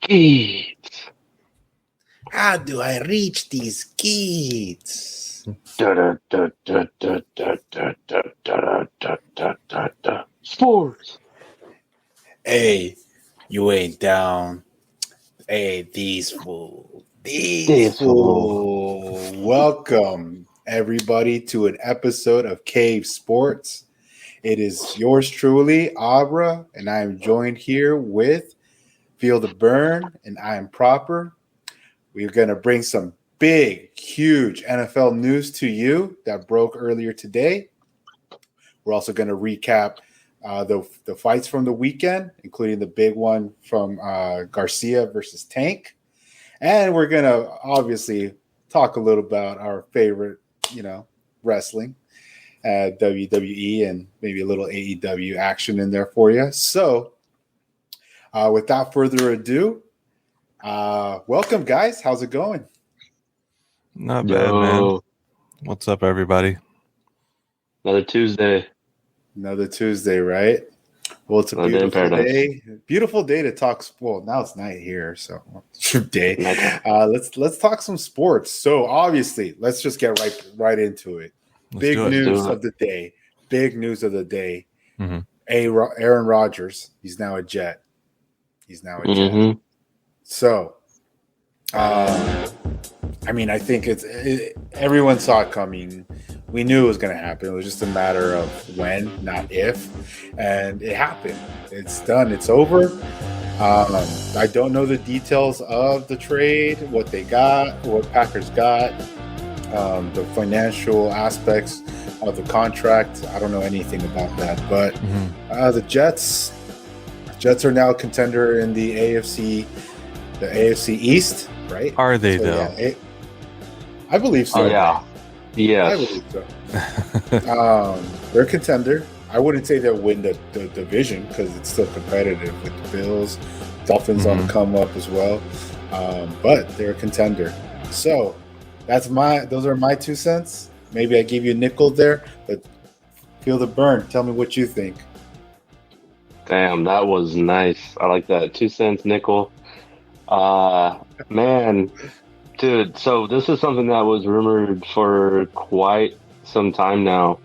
Gates. How do I reach these gates? Sports. Hey, you ain't down. Hey, these fools. These fools. Welcome, everybody, to an episode of Cave Sports. It is yours truly, Abra, and I am joined here with Feel the Burn, and I am Proper. We're going to bring some big, huge NFL news to you that broke earlier today. We're also going to recap the fights from the weekend, including the big one from Garcia versus Tank. And we're going to obviously talk a little about our favorite, wrestling, WWE, and maybe a little AEW action in there for you. So without further ado, welcome, guys. How's it going? Not bad, man. What's up, everybody? Another Tuesday. Another Tuesday, right? Well, it's a beautiful day. Beautiful day to talk. Well, now it's night here, so day. Let's talk some sports. So obviously, let's just get right into it. Big news of the day. Mm-hmm. Aaron Rodgers. He's now a Jet. Mm-hmm. So, I think everyone saw it coming. We knew it was going to happen. It was just a matter of when, not if. And it happened. It's done. It's over. I don't know the details of the trade, what they got, what Packers got, the financial aspects of the contract. I don't know anything about that. But the Jets are now a contender in the AFC East, right? Are they, though? Yeah, I believe so. Oh, yeah. Yes. I believe so. They're a contender. I wouldn't say they'll win the division because it's still competitive with the Bills. Dolphins on the come up as well. But they're a contender. So those are my 2 cents. Maybe I gave you a nickel there, but feel the burn. Tell me what you think. Damn, that was nice. I like that. 2 cents nickel. Man. Dude, so this is something that was rumored for quite some time now.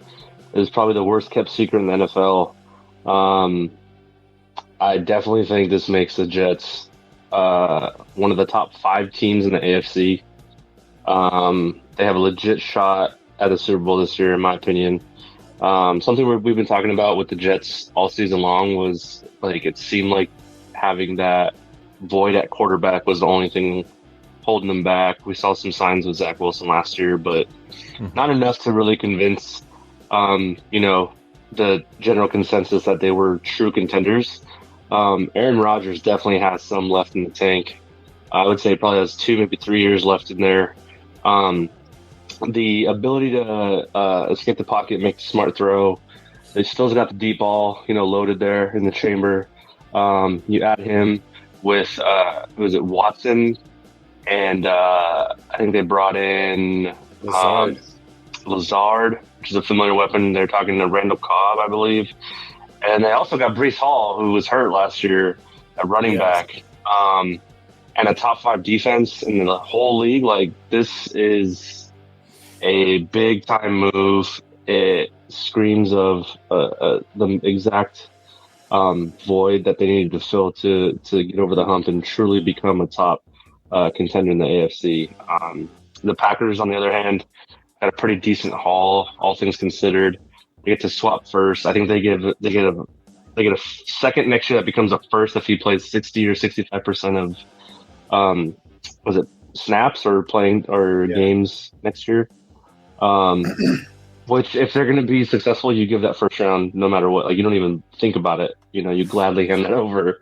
It's probably the worst kept secret in the NFL. I definitely think this makes the Jets one of the top 5 teams in the AFC. They have a legit shot at the Super Bowl this year, in my opinion. Something we've been talking about with the Jets all season long was it seemed like having that void at quarterback was the only thing holding them back. We saw some signs with Zach Wilson last year, but not enough to really convince, the general consensus that they were true contenders. Aaron Rodgers definitely has some left in the tank. I would say probably has 2, maybe 3 years left in there. The ability to escape the pocket, make a smart throw. They still got the deep ball, loaded there in the chamber. You add him with, Watson? And I think they brought in Lazard, which is a familiar weapon. They're talking to Randall Cobb, I believe. And they also got Breece Hall, who was hurt last year at running back. And a top 5 defense in the whole league. This is a big-time move. It screams of the exact void that they needed to fill to get over the hump and truly become a top contender in the AFC. The Packers, on the other hand, had a pretty decent haul, all things considered. They get to swap first. I think they get a second next year that becomes a first if he plays 60 or 65% of snaps or games next year. Which, if they're going to be successful, you give that first round no matter what. You don't even think about it. You gladly hand that over.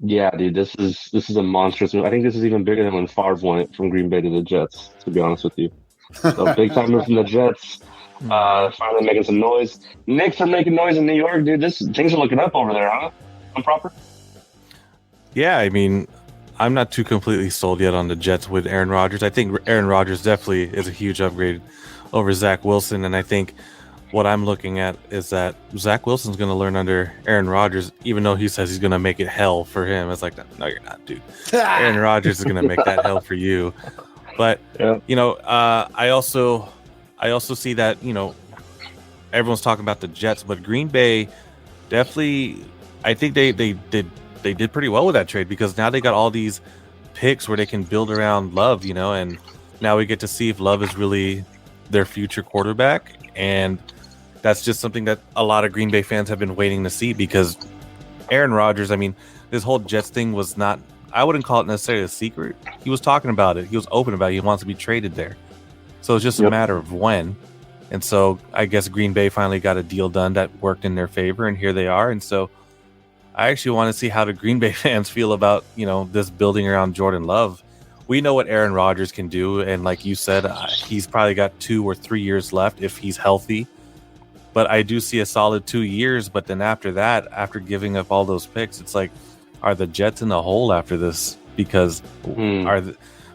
Yeah, dude, this is a monstrous move. I think this is even bigger than when Favre went from Green Bay to the Jets, to be honest with you. So big time move from the Jets. Finally making some noise. Knicks are making noise in New York, dude. Things are looking up over there, huh? I'm Proper? Yeah, I'm not too completely sold yet on the Jets with Aaron Rodgers. I think Aaron Rodgers definitely is a huge upgrade over Zach Wilson, and I think what I'm looking at is that Zach Wilson's going to learn under Aaron Rodgers, even though he says he's going to make it hell for him. It's like, no, you're not, dude. Aaron Rodgers is going to make that hell for you. But I also see that everyone's talking about the Jets, but Green Bay definitely, I think they did pretty well with that trade, because now they got all these picks where they can build around Love, and now we get to see if Love is really their future quarterback, and that's just something that a lot of Green Bay fans have been waiting to see, because Aaron Rodgers, I mean, this whole Jets thing was not, I wouldn't call it necessarily a secret. He was talking about it. He was open about it. He wants to be traded there. So it's just a matter of when. And so I guess Green Bay finally got a deal done that worked in their favor, and here they are. And so I actually want to see how the Green Bay fans feel about, this building around Jordan Love. We know what Aaron Rodgers can do, and like you said, he's probably got 2 or 3 years left if he's healthy. But I do see a solid 2 years, but then after that, after giving up all those picks, it's like, are the Jets in the hole after this? Because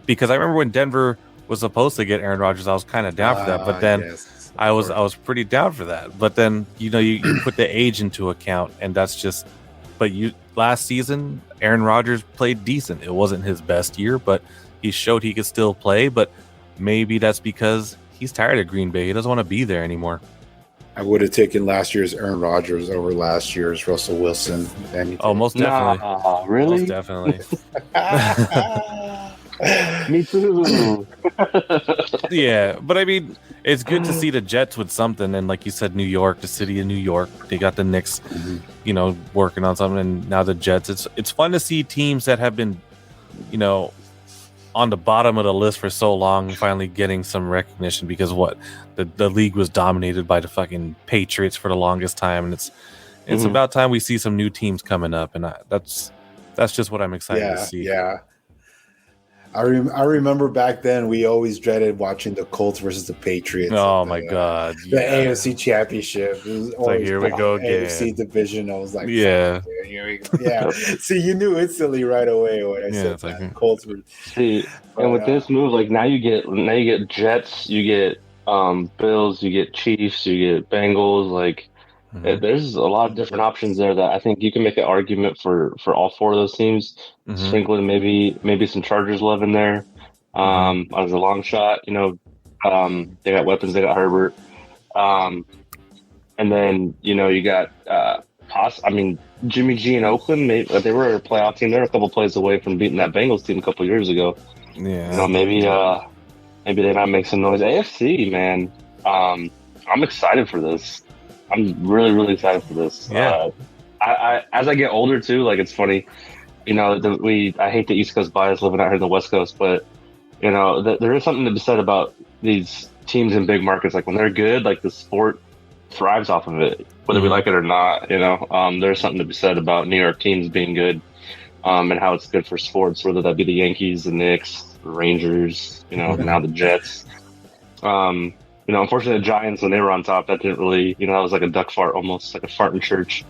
because I remember when Denver was supposed to get Aaron Rodgers, I was kind of down for that, but then I was pretty down for that. But then you put the age into account, and that's just. But last season, Aaron Rodgers played decent. It wasn't his best year, but he showed he could still play. But maybe that's because he's tired of Green Bay. He doesn't want to be there anymore. I would have taken last year's Aaron Rodgers over last year's Russell Wilson. Oh, most definitely. Really? Most definitely. Me too. Yeah, but I mean, it's good to see the Jets with something. And like you said, New York, the city of New York, they got the Knicks, working on something. And now the Jets. It's fun to see teams that have been, on the bottom of the list for so long finally getting some recognition, because the league was dominated by the fucking Patriots for the longest time, and it's about time we see some new teams coming up, and that's just what I'm excited to see. Yeah. I remember back then we always dreaded watching the Colts versus the Patriots. Oh my god, the AFC Championship. It was like, here we go again. AFC division. I was like, yeah, dude, here we go. Yeah. See, you knew instantly right away when I said that. Colts were. See, and with this move, like now you get Jets, you get Bills, you get Chiefs, you get Bengals. Like there's a lot of different options there that I think you can make an argument for all 4 of those teams. Sprinkling maybe some Chargers love in there as a long shot. They got weapons. They got Herbert, and then you got Jimmy G in Oakland. They were a playoff team. They're a couple plays away from beating that Bengals team a couple years ago. Yeah, maybe they might make some noise. AFC, man, I'm excited for this. I'm really, really excited for this. Yeah. I as I get older too, like it's funny, I hate the East Coast bias living out here in the West Coast, but there is something to be said about these teams in big markets. Like when they're good, like the sport thrives off of it, whether we like it or not. There's something to be said about New York teams being good, and how it's good for sports, whether that be the Yankees, the Knicks, the Rangers, and now the Jets. Unfortunately, the Giants, when they were on top, that didn't really, that was like a duck fart, almost like a fart in church,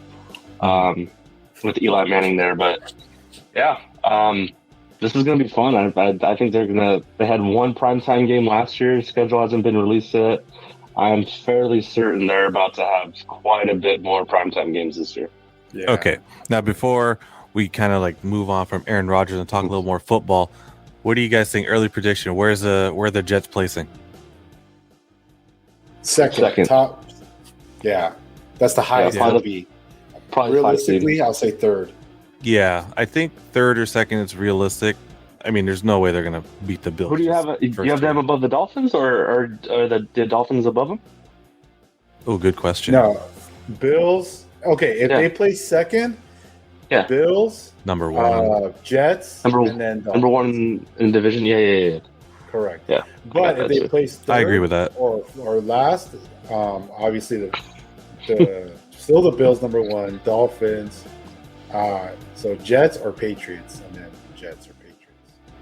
with Eli Manning there. But yeah, this is going to be fun. I think they had one primetime game last year. Schedule hasn't been released yet. I'm fairly certain they're about to have quite a bit more primetime games this year. Yeah. Okay. Now, before we kind of like move on from Aaron Rodgers and talk a little more football, what do you guys think? Early prediction. Where are the Jets placing? Second. Top. Yeah, that's the highest it'll be. Probably realistically, I'll say third. Yeah, I think third or second is realistic. I mean, there's no way they're going to beat the Bills. Who do you have? You have them above the Dolphins, or are the Dolphins above them? Oh, good question. No, Bills. Okay, if they play second, Bills number one, Jets, and then number one in division. Yeah. Correct. Yeah, but if they place third, I agree with that. Or last, obviously the still the Bills number one, Dolphins. So Jets or Patriots, and then Jets or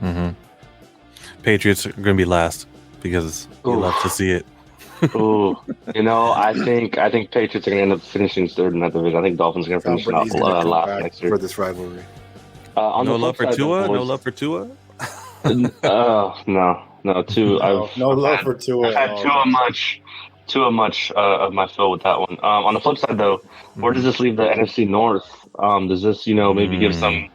Patriots. Patriots are going to be last because we love to see it. Ooh, I think Patriots are going to end up finishing third in that division. I think Dolphins are going to finish last next year for this rivalry. No love for Tua. No love for Tua. No, Tua. No love for Tua. I've had too much of my fill with that one. On the flip side, though, where does this leave the NFC North? Does this, maybe give some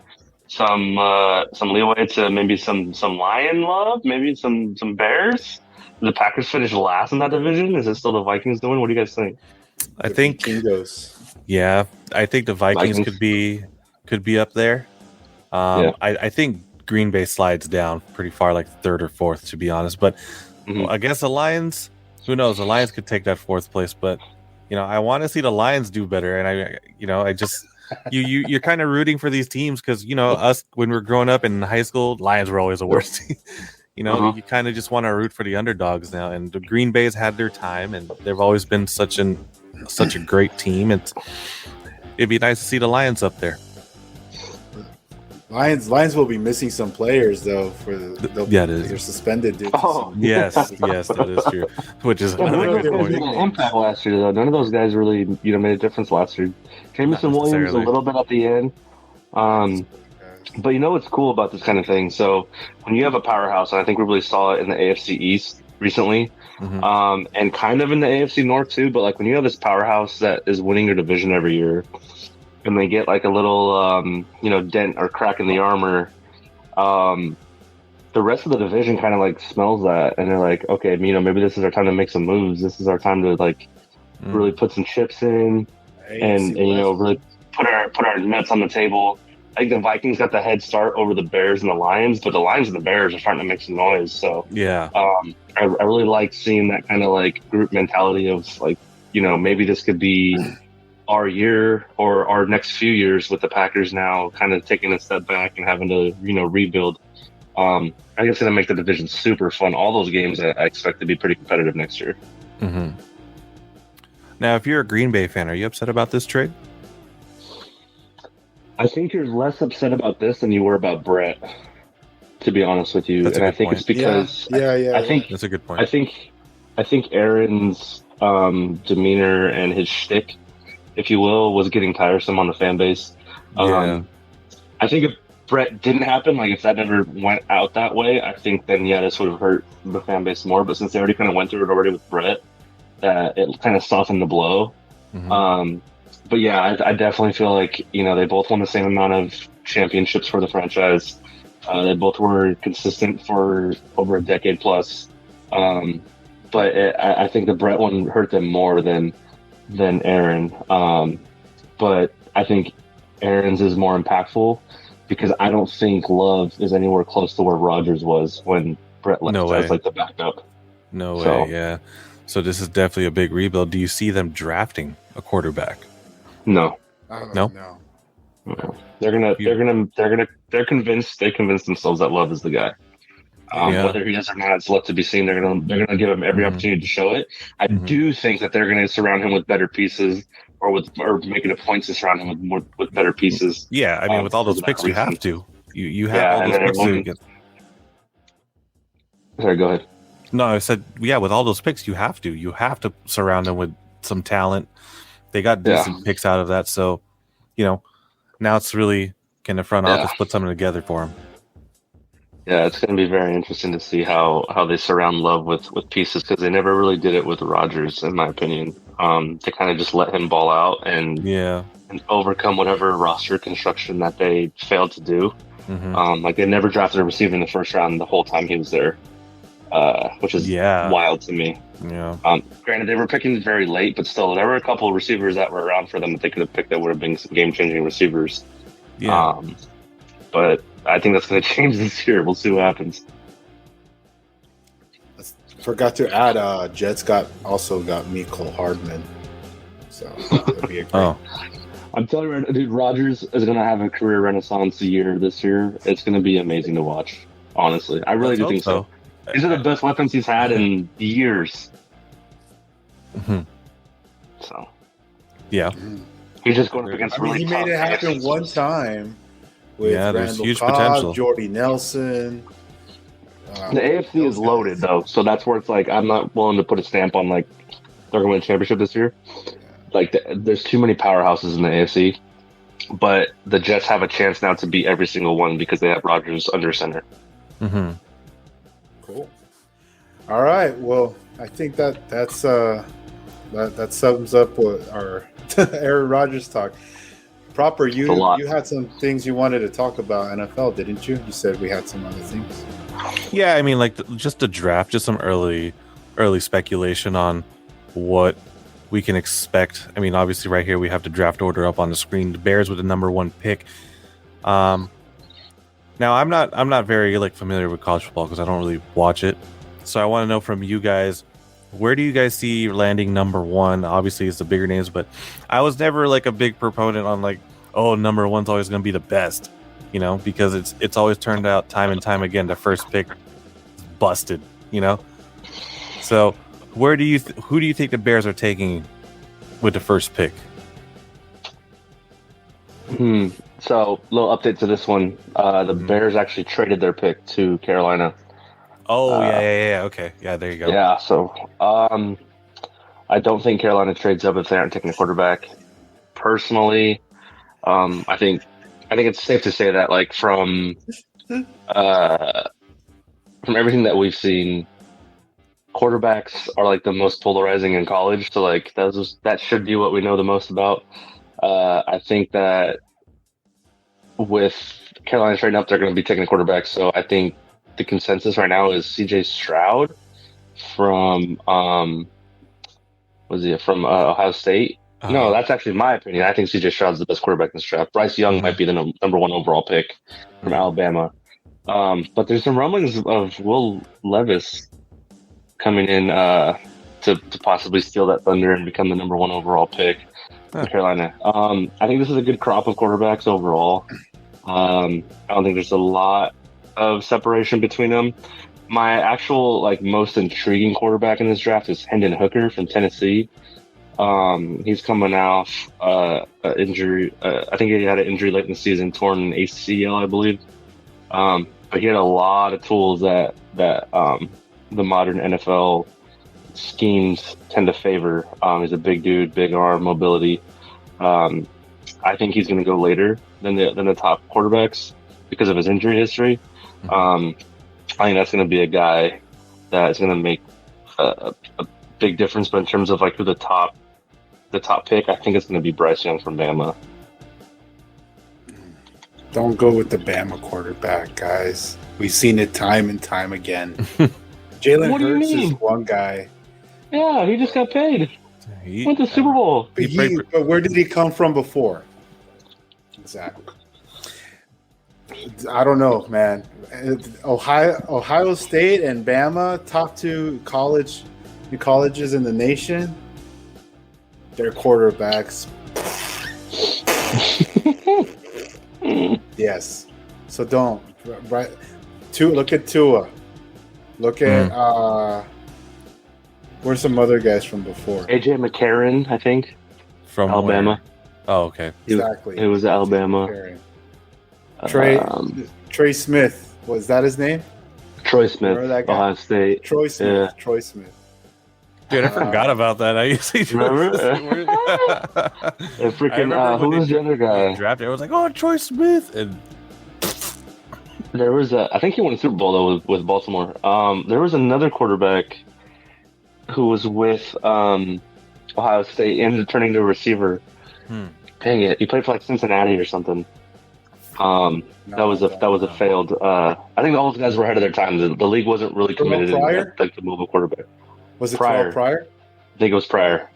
leeway to maybe some Lion love, maybe some Bears? The Packers finish last in that division. Is it still the Vikings doing? What do you guys think? I think yeah, I think the Vikings could be up there. I think Green Bay slides down pretty far, like third or fourth, to be honest. But against the Lions, who knows? The Lions could take that fourth place, but I want to see the Lions do better. And I just you're kind of rooting for these teams because us when we're growing up in high school, Lions were always the worst team. You kind of just want to root for the underdogs now. And the Green Bay's had their time, and they've always been such a great team. It'd be nice to see the Lions up there. Lions will be missing some players though they're suspended. Dude. Oh yes, that is true. Which is another good point. Impact last year though. None of those guys really made a difference last year. Jameson Williams a little bit at the end. But what's cool about this kind of thing? So when you have a powerhouse, and I think we really saw it in the AFC East recently, and kind of in the AFC North too. But like when you have this powerhouse that is winning your division every year, and they get like a little, dent or crack in the armor, the rest of the division kind of like smells that, and they're like, okay, maybe this is our time to make some moves. This is our time to like really put some chips in, and really put our nuts on the table. I think the Vikings got the head start over the Bears and the Lions, but the Lions and the Bears are starting to make some noise. So yeah, I really like seeing that kind of like group mentality of like, maybe this could be our year or our next few years with the Packers now kind of taking a step back and having to, rebuild. I think it's going to make the division super fun. All those games I expect to be pretty competitive next year. Now, if you're a Green Bay fan, are you upset about this trade? I think you're less upset about this than you were about Brett, to be honest with you. That's and I think point. It's because I think that's a good point. I think Aaron's demeanor and his shtick, if you will, was getting tiresome on the fan base. I think if Brett didn't happen, like if that never went out that way, I think then this would have hurt the fan base more. But since they already kind of went through it already with Brett, it kind of softened the blow. But I definitely feel like they both won the same amount of championships for the franchise. They both were consistent for over a decade plus. But I think the Brett one hurt them more than Aaron. But I think Aaron's is more impactful because I don't think Love is anywhere close to where Rodgers was when Brett left as like the backup. No way, yeah. So this is definitely a big rebuild. Do you see them drafting a quarterback? No. No. They're convinced. They convinced themselves that Love is the guy. Whether he is or not, it's left to be seen. They're gonna give him every opportunity to show it. I do think that they're gonna surround him with better pieces, or making a point to surround him with better pieces. Yeah, I mean, with all those picks, you have to. You have all those picks to get. Sorry, go ahead. No, I said, with all those picks, you have to. You have to surround them with some talent. They got decent picks out of that, so now it's really can the front office put something together for him. Yeah, it's going to be very interesting to see how they surround Love with pieces because they never really did it with Rodgers, in my opinion. They kind of just let him ball out and overcome whatever roster construction that they failed to do. Like they never drafted a receiver in the first round the whole time he was there, which is wild to me. Yeah. Granted, they were picking very late, but still, there were a couple of receivers that were around for them that they could have picked that would have been some game-changing receivers. Yeah. But I think that's going to change this year. We'll see what happens. Forgot to add, Jets also got Mecole Hardman. So that'd be a great. I'm telling you, right, dude, Rodgers is going to have a career renaissance year this year. It's going to be amazing to watch. Honestly, I really do think so. These are the best weapons he's had in years. So, he's just going up against really tough. He made it happen one time with there's Randall huge Cobb, potential. Jordy Nelson. The AFC is loaded though, so that's where it's like I'm not willing to put a stamp on like they're going to win a championship this year. Like there's too many powerhouses in the AFC, but the Jets have a chance now to beat every single one because they have Rodgers under center. Cool. All right. Well, I think that's That sums up what our Aaron Rodgers talk. Proper, you had some things you wanted to talk about NFL, didn't you? You said we had some other things. Yeah, I mean, like just the draft, just some early speculation on what we can expect. I mean, obviously, right here we have the draft order up on the screen. The Bears with the number 1 pick. Now, I'm not very like familiar with college football because I don't really watch it. So I want to know from you guys, where do you guys see landing number 1? Obviously, it's the bigger names, but I was never like a big proponent on like, oh, number 1's always going to be the best, you know, because it's always turned out time and time again the first pick busted, you know. So who do you think the Bears are taking with the first pick? So, little update to this one. The Bears actually traded their pick to Carolina. Oh, yeah. Okay. Yeah, there you go. Yeah, so I don't think Carolina trades up if they aren't taking a quarterback. Personally, I think it's safe to say that, like, from everything that we've seen, quarterbacks are like the most polarizing in college. So, like, that should be what we know the most about. I think that with Carolina trading up, they're going to be taking a quarterback. So I think the consensus right now is C.J. Stroud from Ohio State. No, that's actually my opinion. I think C.J. Stroud's the best quarterback in this draft. Bryce Young might be the number 1 overall pick from Alabama. But there's some rumblings of Will Levis coming in to possibly steal that thunder and become the number 1 overall pick in Carolina. I think this is a good crop of quarterbacks overall. I don't think there's a lot of separation between them. My actual most intriguing quarterback in this draft is Hendon Hooker from Tennessee. He's coming off injury. I think he had an injury late in the season, torn ACL, I believe. But he had a lot of tools that the modern NFL schemes tend to favor. He's a big dude, big arm, mobility. I think he's going to go later than the top quarterbacks because of his injury history. I think that's going to be a guy that's going to make a big difference. But in terms of who the top pick, I think it's going to be Bryce Young from Bama. Don't go with the Bama quarterback, guys. We've seen it time and time again. Jalen Hurts is one guy. Yeah, he just got paid. He went to the Super Bowl. But where did he come from before? Exactly. I don't know, man. Ohio State and Bama, top 2 colleges in the nation. Their quarterbacks. Yes. So don't. Right. Look at Tua. Look at where's some other guys from before? AJ McCarron, I think. From Alabama. Where? Oh, okay. Exactly. It was Alabama. Trey Smith. Was that his name? Troy Smith, Ohio State. Troy Smith. Yeah. Troy Smith. Dude, I forgot about that. I used to remember. Who was the other guy? Drafted. I was like, oh, Troy Smith, and there was I think he won a Super Bowl though with Baltimore. There was another quarterback who was with Ohio State and turning to a receiver. Dang it, he played for Cincinnati or something. That was a failed. I think all those guys were ahead of their time. The league wasn't really committed to move a quarterback. Was it Pryor? I think it was Pryor.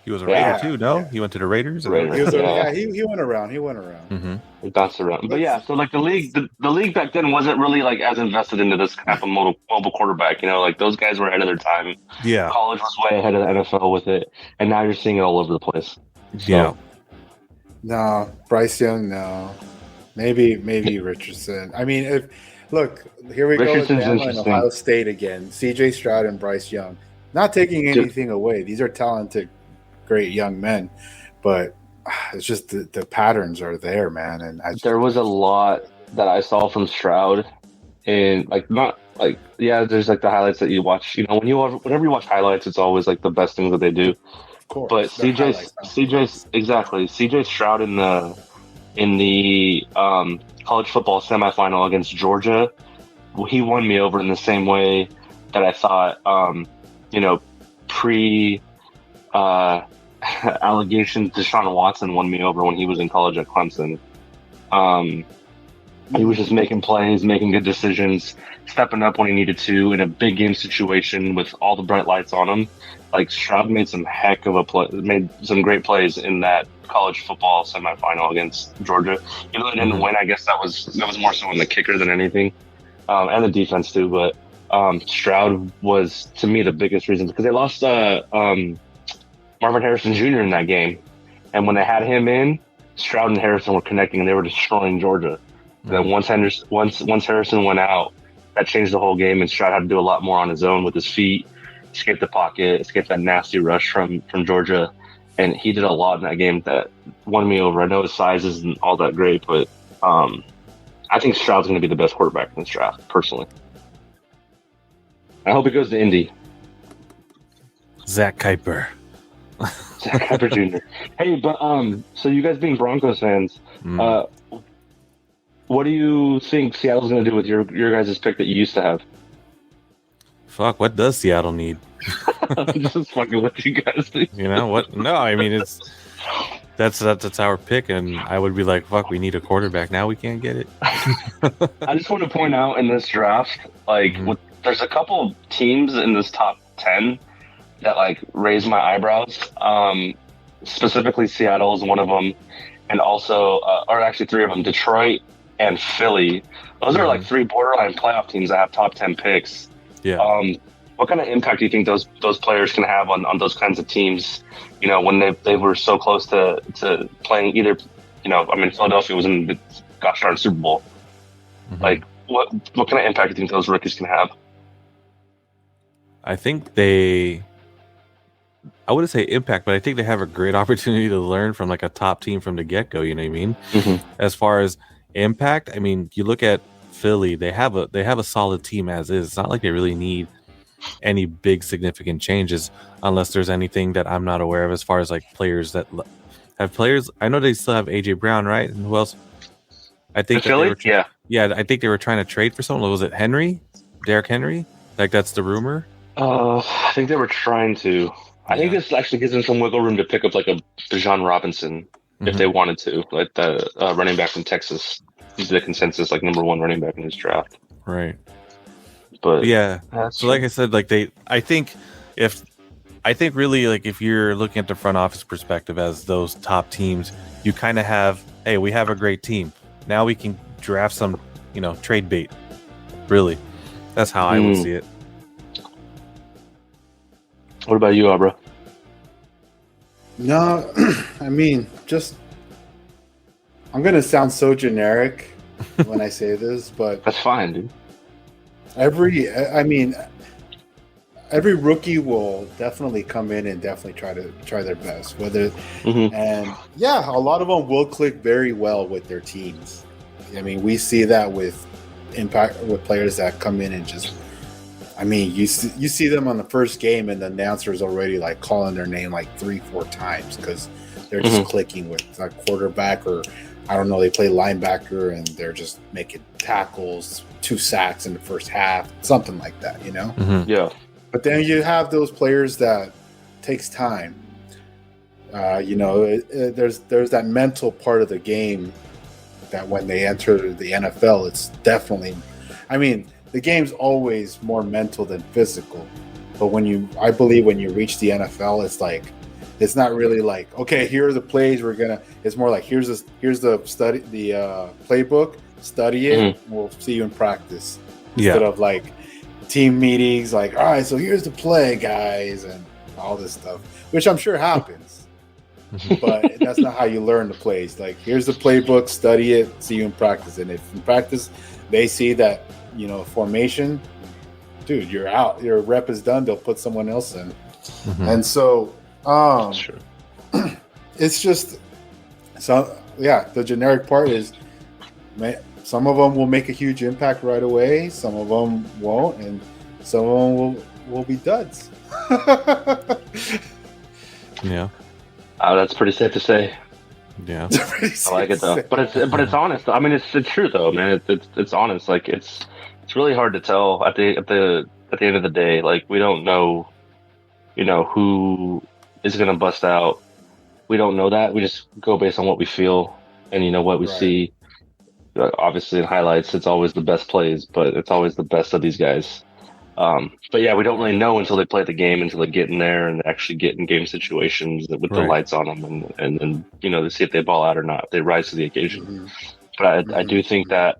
He was a Raider too, no? He went to the Raiders. He went around. Mm-hmm. He bounced around. But yeah, so the league back then wasn't really as invested into this kind of mobile quarterback. Those guys were ahead of their time. Yeah, college was way ahead of the NFL with it, and now you're seeing it all over the place. So, yeah. No, Bryce Young, no. Maybe Richardson. I mean, here we go with Bama and Ohio State again. C.J. Stroud and Bryce Young. Not taking anything away. These are talented, great young men, but it's just the patterns are there, man. And there was a lot that I saw from Stroud, and there's the highlights that you watch. Whenever you watch highlights, it's always the best things that they do. Of course, but CJ Stroud in the college football semifinal against Georgia, he won me over in the same way that I thought. Pre allegations. Deshaun Watson won me over when he was in college at Clemson. He was just making plays, making good decisions, stepping up when he needed to in a big game situation with all the bright lights on him. Like Stroud made some made some great plays in that college football semifinal against Georgia. Even though they didn't win, I guess that was more so on the kicker than anything, and the defense too. But Stroud was, to me, the biggest reason because they lost Marvin Harrison Jr. in that game, and when they had him in, Stroud and Harrison were connecting, and they were destroying Georgia. And then once Harrison went out, that changed the whole game, and Stroud had to do a lot more on his own with his feet, escape the pocket, escape that nasty rush from Georgia, and he did a lot in that game that won me over. I know his size isn't all that great, but I think Stroud's going to be the best quarterback in this draft, personally. I hope he goes to Indy. Zach Kuiper. Zach Kuiper Jr. Hey, but so you guys being Broncos fans, what do you think Seattle's going to do with your guys' pick that you used to have? Fuck, what does Seattle need? Just fucking what you guys think. You know what? No, I mean that's our pick, and I would be like, fuck, we need a quarterback. Now we can't get it. I just want to point out in this draft, like, there's a couple teams in this top 10 that like raise my eyebrows. Specifically, Seattle is one of them, and also, or actually three of them: Detroit and Philly. Those are like three borderline playoff teams that have top 10 picks. Yeah. What kind of impact do you think those players can have on those kinds of teams? You know, when they were so close to playing either, you know, I mean, Philadelphia was in the gosh darn Super Bowl. Like, what kind of impact do you think those rookies can have? I think I wouldn't say impact, but I think they have a great opportunity to learn from like a top team from the get go. You know what I mean? As far as impact, I mean, you look at Philly; they have a solid team as is. It's not like they really need any big significant changes, unless there's anything that I'm not aware of as far as like players that have players. I know they still have AJ Brown, right? And who else? I think Philly, yeah. I think they were trying to trade for someone. Was it Derrick Henry? Like that's the rumor. I think they were trying to. I think this actually gives them some wiggle room to pick up like a Bijan Robinson if they wanted to, like the running back from Texas. He's the consensus like number one running back in this draft. Right. But yeah. So like I said, like I think really like if you're looking at the front office perspective as those top teams, you kind of have, hey, we have a great team. Now we can draft some, you know, trade bait. Really. That's how I would see it. What about you, Abra? No, I mean, I'm going to sound so generic when I say this, but that's fine, dude. Every rookie will definitely come in and definitely try their best. And yeah, a lot of them will click very well with their teams. I mean, we see that with impact with players that come in and just. I mean, you see them on the first game, and the announcer's already like calling their name like 3-4 times because they're just clicking with a quarterback, or I don't know, they play linebacker and they're just making tackles, 2 sacks in the first half, something like that, you know? Yeah. But then you have those players that takes time. You know, there's that mental part of the game that when they enter the NFL, it's definitely, I mean. The game's always more mental than physical, but I believe when you reach the NFL, it's like, it's not really like, okay, here are the plays it's more like, here's the playbook, study it, and we'll see you in practice. Instead of like team meetings, like, all right, so here's the play, guys, and all this stuff, which I'm sure happens, but that's not how you learn the plays. Like, here's the playbook, study it, see you in practice. And if in practice they see that, you know, formation, dude, you're out. Your rep is done. They'll put someone else in. And so, it's just, so yeah, the generic part is, some of them will make a huge impact right away. Some of them won't, and some of them will be duds. Yeah. That's pretty safe to say. Yeah. I like it though, but it's honest. I mean, it's true though, man. It's honest. Like it's really hard to tell at the end of the day. Like we don't know, you know, who is going to bust out. We don't know that. We just go based on what we feel and what we see. Obviously, in highlights, it's always the best plays, but it's always the best of these guys. But yeah, we don't really know until they play the game, until they get in there and actually get in game situations with the lights on them, and then to see if they ball out or not. If they rise to the occasion. Mm-hmm. But I do think that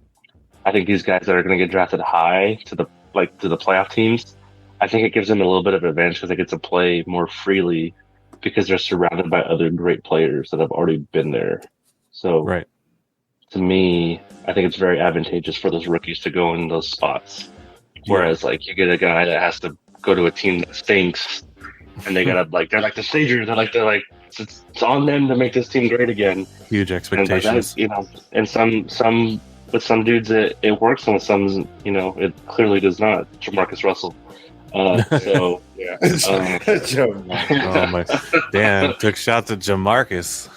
these guys that are going to get drafted high to the playoff teams, I think it gives them a little bit of advantage because they get to play more freely because they're surrounded by other great players that have already been there. So to me, I think it's very advantageous for those rookies to go in those spots. Whereas you get a guy that has to go to a team that stinks, and they gotta they're like the saviors. They're like it's on them to make this team great again. Huge expectations, and some with some dudes it works, and with some it clearly does not. Jamarcus Russell. So yeah. Oh my! Damn, took shots at Jamarcus.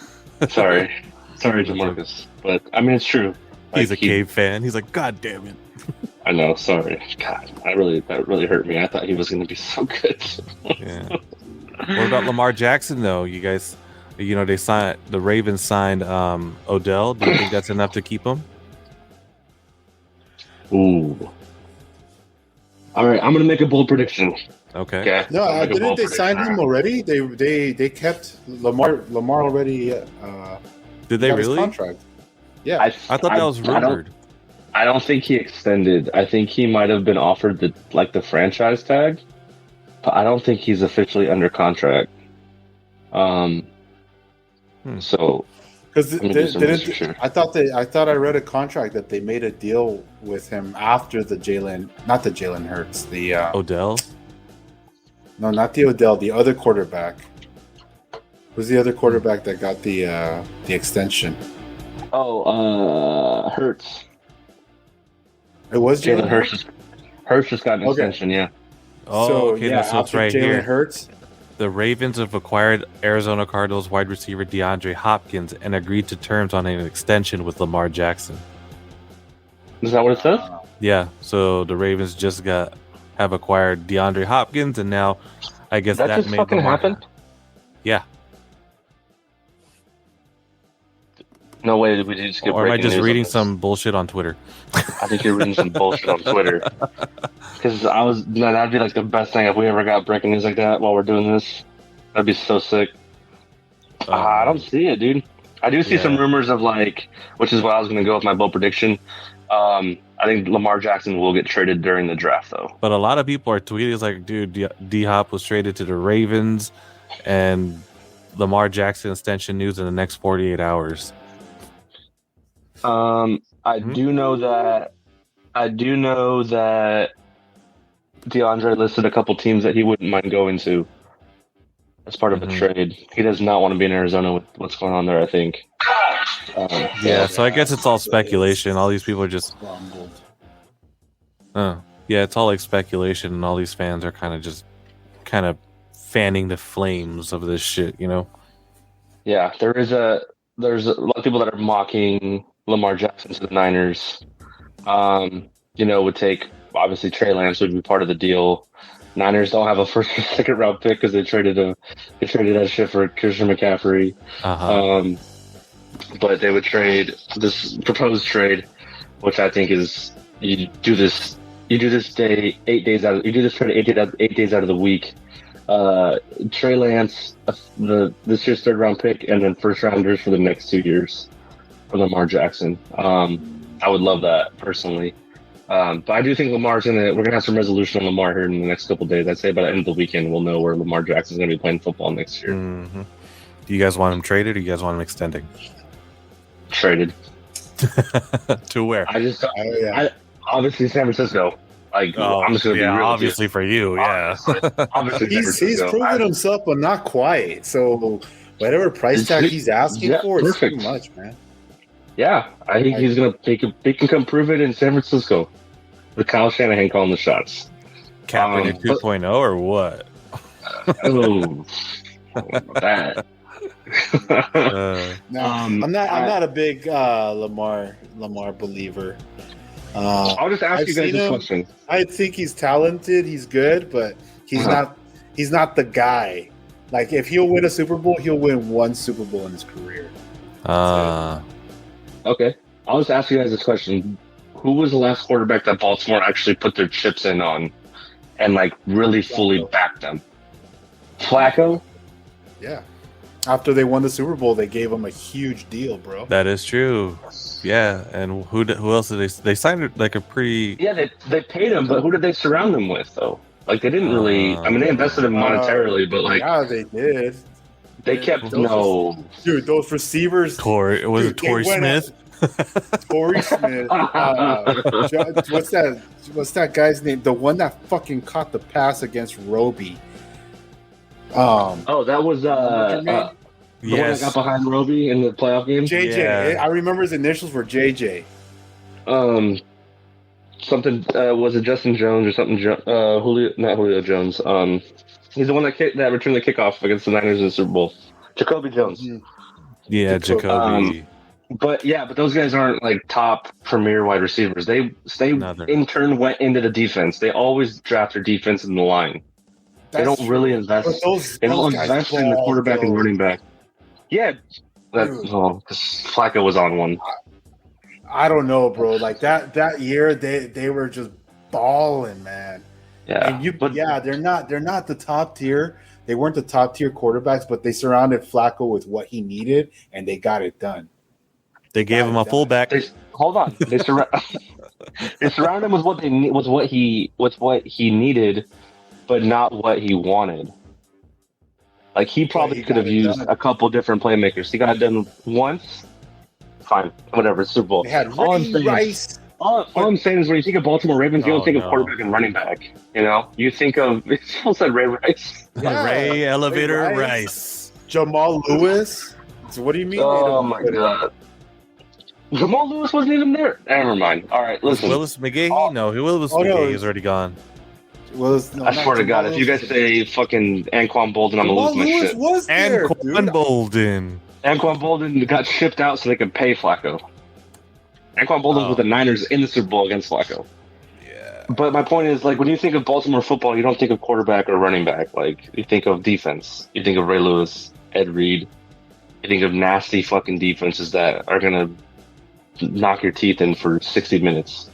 Sorry, Jamarcus. But I mean, it's true. He's a Cave fan. He's like, God damn it. I know. Sorry. God, that really hurt me. I thought he was going to be so good. Yeah. What about Lamar Jackson, though? You guys, the Ravens signed Odell. Do you think that's enough to keep him? Ooh. All right. I'm going to make a bold prediction. Okay. No, didn't they sign him already? They kept Lamar already. Did they really? His contract. Yeah. I thought that was rumored. I don't think he extended. I think he might have been offered the franchise tag, but I don't think he's officially under contract. So because I thought I read a contract that they made a deal with him after not the Jalen Hurts, the Odell. No, not the Odell. The other quarterback. Who's the other quarterback that got the extension? Oh, Hurts. It was Jalen Hurts. Hurts just got an extension, yeah. Oh, okay, so it's right here. Jalen Hurts. The Ravens have acquired Arizona Cardinals wide receiver DeAndre Hopkins and agreed to terms on an extension with Lamar Jackson. Is that what it says? Yeah. So the Ravens just have acquired DeAndre Hopkins, and now I guess that just made fucking Lamar happened. Yeah. No way did we just get. Or am I just reading some bullshit on Twitter? I think you're reading some bullshit on Twitter. Because that'd be the best thing if we ever got breaking news like that while we're doing this. That'd be so sick. I don't see it, dude. I do see some rumors of which is what I was going to go with my bold prediction. I think Lamar Jackson will get traded during the draft, though. But a lot of people are tweeting, it's like, dude, D-Hop was traded to the Ravens, and Lamar Jackson extension news in the next 48 hours. I do know that DeAndre listed a couple teams that he wouldn't mind going to as part of a trade. He does not want to be in Arizona with what's going on there, I think. So I guess it's all speculation. All these people are just it's all speculation, and all these fans are kind of fanning the flames of this shit, Yeah, there's a lot of people that are mocking Lamar Jackson to the Niners. Would take, obviously Trey Lance would be part of the deal. Niners don't have a first or second round pick because they traded that shit for Christian McCaffrey. But they would trade this proposed trade, which I think is you do this trade 8 days out of the week. Trey Lance, this year's third round pick, and then first rounders for the next 2 years for Lamar Jackson. I would love that personally. But I do think we're gonna have some resolution on Lamar here in the next couple of days. I'd say by the end of the weekend we'll know where Lamar Jackson's gonna be playing football next year. Mm-hmm. Do you guys want him traded, or do you guys want him extending? Traded. To where? Obviously San Francisco. I'm just gonna be real obviously for you, yeah. Obviously he's proven himself, but not quite. So whatever price tag he's asking for is too much, man. Yeah, I think he's gonna. They can come prove it in San Francisco. With Kyle Shanahan calling the shots. Kaepernick 2.0 or what? That. I'm not a big Lamar believer. I'll just ask you guys a question. I think he's talented. He's good, but he's not the guy Like, if he'll win a Super Bowl, he'll win one Super Bowl in his career. Okay. I'll just ask you guys this question. Who was the last quarterback that Baltimore actually put their chips in on and, like, really fully backed them? Flacco? Yeah. After they won the Super Bowl, they gave him a huge deal, bro. That is true. Yeah, and who else did they signed like a pretty... Yeah, they paid him, but who did they surround him with, though? Like, they didn't really... I mean, they invested him monetarily, but, like... Yeah, they did. They kept... No. Dude, those receivers... Torrey Smith? Torrey Smith. What's that guy's name? The one that fucking caught the pass against Roby. That was... the one that got behind Roby in the playoff game? JJ. Yeah. I remember his initials were JJ. Something was it Justin Jones or something? Not Julio Jones. He's the one that returned the kickoff against the Niners in the Super Bowl. Jacoby Jones. Yeah, Jacoby. But those guys aren't like top premier wide receivers. They in turn went into the defense. They always draft their defense in the line. They don't really invest. They don't invest in the quarterback and running back. Yeah, because Flacco was on one. I don't know, bro. Like that year, they were just balling, man. Yeah, and they're not the top tier. They weren't the top tier quarterbacks, but they surrounded Flacco with what he needed, and they got it done. They gave him a fullback. Hold on, they surrounded him with what he needed, but not what he wanted. Like, he probably could have used a couple different playmakers. He got it done once. Fine, whatever, Super Bowl. They had Rice. All I'm saying is when you think of Baltimore Ravens, you don't think of quarterback and running back. You know? You think of... It almost said Ray Rice. Yeah, Ray Elevator Rice. Jamal Lewis. So what do you mean? Oh, my God. Jamal Lewis wasn't even there. Never mind. All right, listen. Willis McGahee? No, Willis McGahee is already gone. I swear to God, if you guys say fucking Anquan Bolden, I'm going to lose my shit. Anquan Bolden. Anquan Bolden got shipped out so they could pay Flacco. Anquan Bolden was with the Niners in the Super Bowl against Flacco. Yeah. But my point is, like, when you think of Baltimore football, you don't think of quarterback or running back. Like, you think of defense. You think of Ray Lewis, Ed Reed. You think of nasty fucking defenses that are going to knock your teeth in for 60 minutes.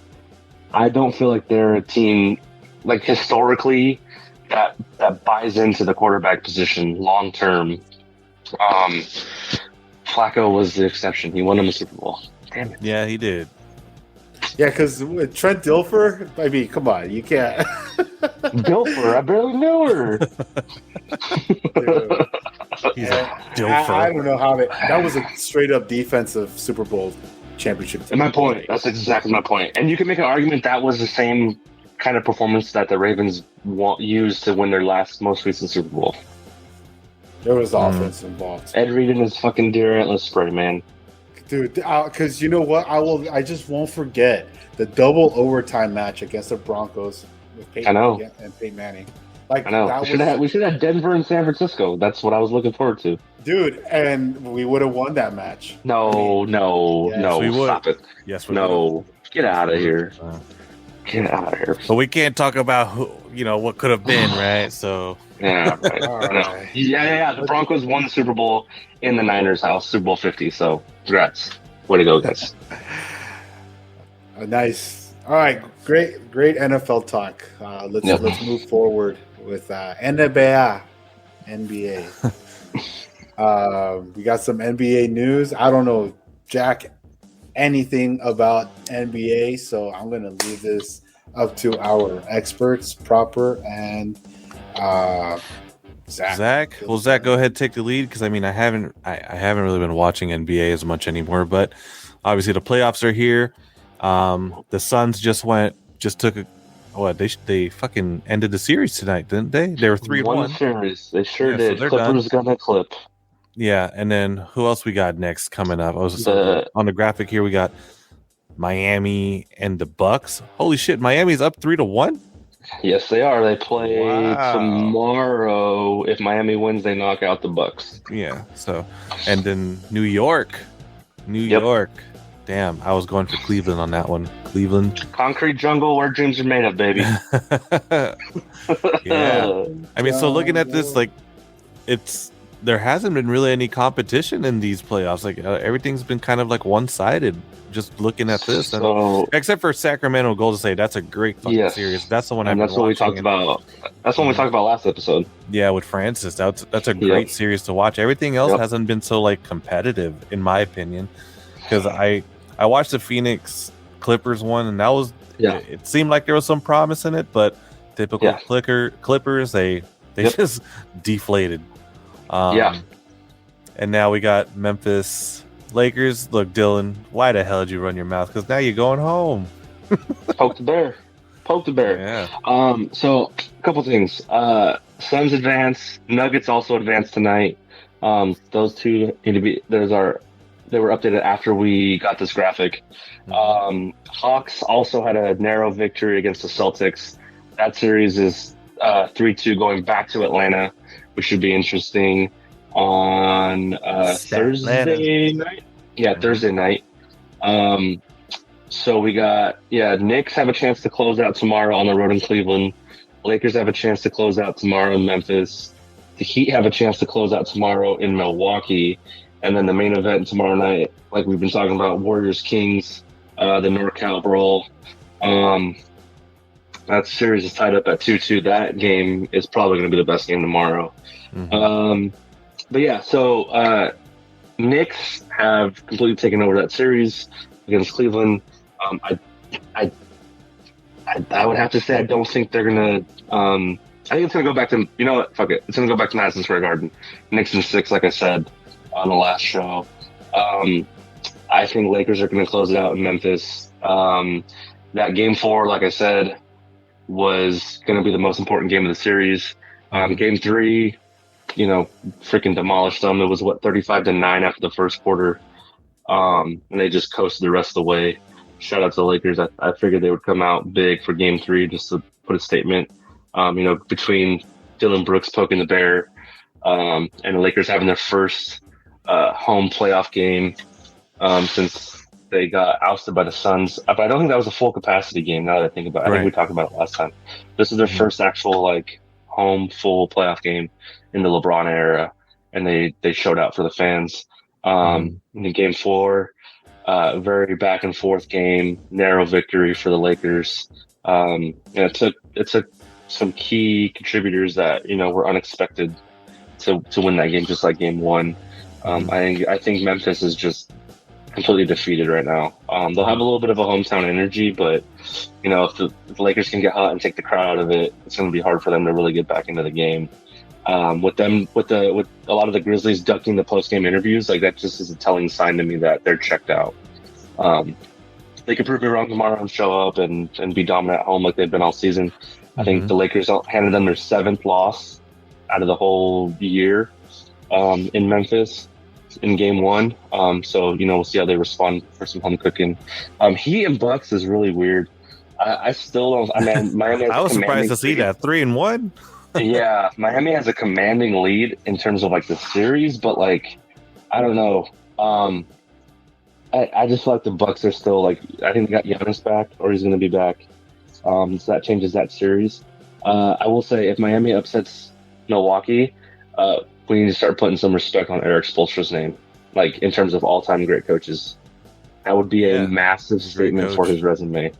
I don't feel like they're a team... like historically, that buys into the quarterback position long term. Flacco was the exception. He won him a Super Bowl. Damn it. Yeah, he did. Yeah, because Trent Dilfer, I mean, come on, you can't. Dilfer, I barely knew her. Dilfer. I don't know how that was a straight up defensive Super Bowl championship. And my point. That's exactly my point. And you can make an argument that was the same kind of performance that the Ravens used to win their most recent Super Bowl. There was offense involved. Ed Reed and his fucking deer antler spray, man. Dude, because you know what? I just won't forget the double overtime match against the Broncos with Peyton and Peyton Manning. Like, I know. We should have Denver and San Francisco. That's what I was looking forward to. Dude, and we would have won that match. No, stop it. Yes, we would. Get out of here. Get out of here. But we can't talk about what could have been, right? So yeah, right. Right. Yeah. The Broncos won the Super Bowl in the Niners' house, Super Bowl 50. So congrats, way to go, guys. Nice. All right, great NFL talk. Let's move forward with NBA. We got some NBA news. I don't know, Jack, anything about NBA, so I'm gonna leave this up to our experts, Proper and Zach. Well, Zach, go ahead, take the lead, because I mean, I haven't really been watching NBA as much anymore, but obviously the playoffs are here. The Suns they fucking ended the series tonight, didn't they? They were 3-1 series. They sure did. So Clippers got that clip. Yeah, and then who else we got next coming up? On the graphic here, we got Miami and the Bucks. Holy shit, Miami's up 3-1? Yes, they are. They play tomorrow. If Miami wins, they knock out the Bucks. Yeah, so, and then New York. Damn, I was going for Cleveland on that one. Cleveland. Concrete jungle where dreams are made of, baby. Yeah. I mean, so looking at this, like, there hasn't been really any competition in these playoffs. Like everything's been kind of like one-sided. Just looking at this, except for Sacramento Golden State, that's a great fucking series. That's the one and that's what we talked about. That's what we talked about last episode. Yeah, with Francis, that's a great series to watch. Everything else hasn't been so like competitive, in my opinion, because I watched the Phoenix Clippers one, and that was it seemed like there was some promise in it, but typical Clippers, they just deflated. And now we got Memphis Lakers. Look, Dylan, why the hell did you run your mouth? Because now you're going home. Poke the bear. Yeah. So a couple things. Suns advance. Nuggets also advance tonight. Those two need to be. They were updated after we got this graphic. Hawks also had a narrow victory against the Celtics. That series is 3-2 going back to Atlanta, which should be interesting on Thursday night. Yeah, Thursday night. So we got Knicks have a chance to close out tomorrow on the road in Cleveland. Lakers have a chance to close out tomorrow in Memphis. The Heat have a chance to close out tomorrow in Milwaukee. And then the main event tomorrow night, like we've been talking about, Warriors Kings, the NorCal Brawl. That series is tied up at 2-2. That game is probably going to be the best game tomorrow. But yeah, so Knicks have completely taken over that series against Cleveland. I would have to say I don't think they're gonna. I think it's gonna go back to, you know what? Fuck it. It's gonna go back to Madison Square Garden. Knicks in 6, like I said on the last show. I think Lakers are gonna close it out in Memphis. That game 4, like I said, was gonna be the most important game of the series. Game 3. Freaking demolished them. It was 35-9 after the first quarter. And they just coasted the rest of the way. Shout out to the Lakers. I figured they would come out big for game 3 just to put a statement. Between Dylan Brooks poking the bear, and the Lakers having their first home playoff game since they got ousted by the Suns. But I don't think that was a full capacity game now that I think about it. I think we talked about it last time. This is their first actual home full playoff game in the LeBron era, and they showed out for the fans. In game 4, very back and forth game, narrow victory for the Lakers. And it took some key contributors that were unexpected to win that game, just like game 1. I think Memphis is just completely defeated right now. They'll have a little bit of a hometown energy, but if the Lakers can get hot and take the crowd out of it, it's going to be hard for them to really get back into the game. With a lot of the Grizzlies ducking the post game interviews, that just is a telling sign to me that they're checked out. They could prove me wrong tomorrow and show up and be dominant at home like they've been all season. I think the Lakers handed them their 7th loss out of the whole year in Memphis in game 1. So we'll see how they respond for some home cooking. Heat and Bucks is really weird. I still don't. Miami. I was surprised to see that 3-1. Yeah, Miami has a commanding lead in terms of the series, but I don't know. I just feel like the Bucks are still I think they got Giannis back, or he's going to be back. So that changes that series. I will say if Miami upsets Milwaukee, we need to start putting some respect on Eric Spoelstra's name, in terms of all-time great coaches. That would be a massive statement for his resume.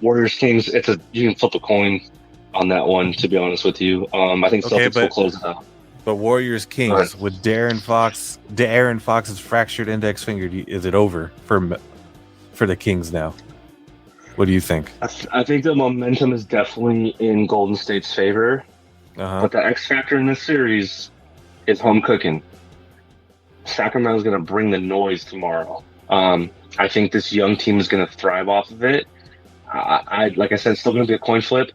Warriors Kings. You can flip a coin on that one, to be honest with you. I think Celtics will close it out. But Warriors Kings with De'Aaron Fox's fractured index finger, is it over for the Kings now? What do you think? I think the momentum is definitely in Golden State's favor, but the X factor in this series is home cooking. Sacramento's going to bring the noise tomorrow. I think this young team is going to thrive off of it. Like I said, it's still going to be a coin flip.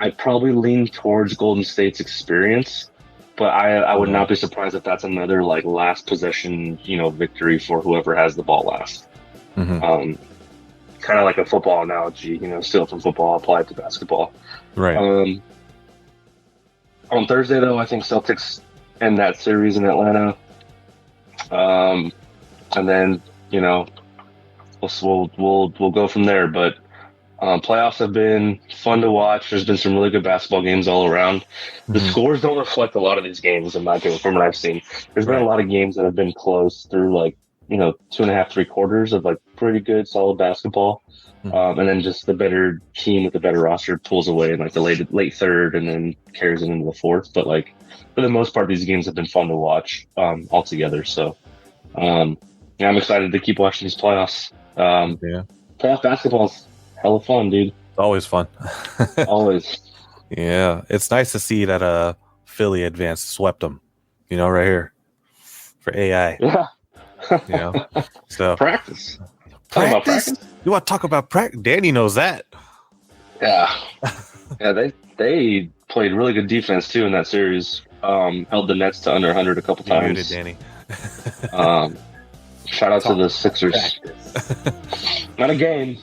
I'd probably lean towards Golden State's experience, but I would not be surprised if that's another last possession, victory for whoever has the ball last. Kind of like a football analogy, still from football applied to basketball. Right. On Thursday, though, I think Celtics end that series in Atlanta, and then we'll go from there. But Playoffs have been fun to watch. There's been some really good basketball games all around. The scores don't reflect a lot of these games, in my opinion, from what I've seen. There's been a lot of games that have been close through, like, 2.5, 3 quarters of, like, pretty good, solid basketball. And then just the better team with the better roster pulls away in, like, the late third and then carries it into the fourth. But, like, for the most part, these games have been fun to watch altogether. So, I'm excited to keep watching these playoffs. Playoff basketball is hella fun, dude. It's always fun. Always. Yeah, it's nice to see that Philly advanced, swept them. Right here for AI. Yeah. So practice. Practice. You want to talk about practice? Danny knows that. Yeah. Yeah. They played really good defense too in that series. Held the Nets to under 100 a couple times. Muted, Danny. Shout out to the Sixers. Not a game.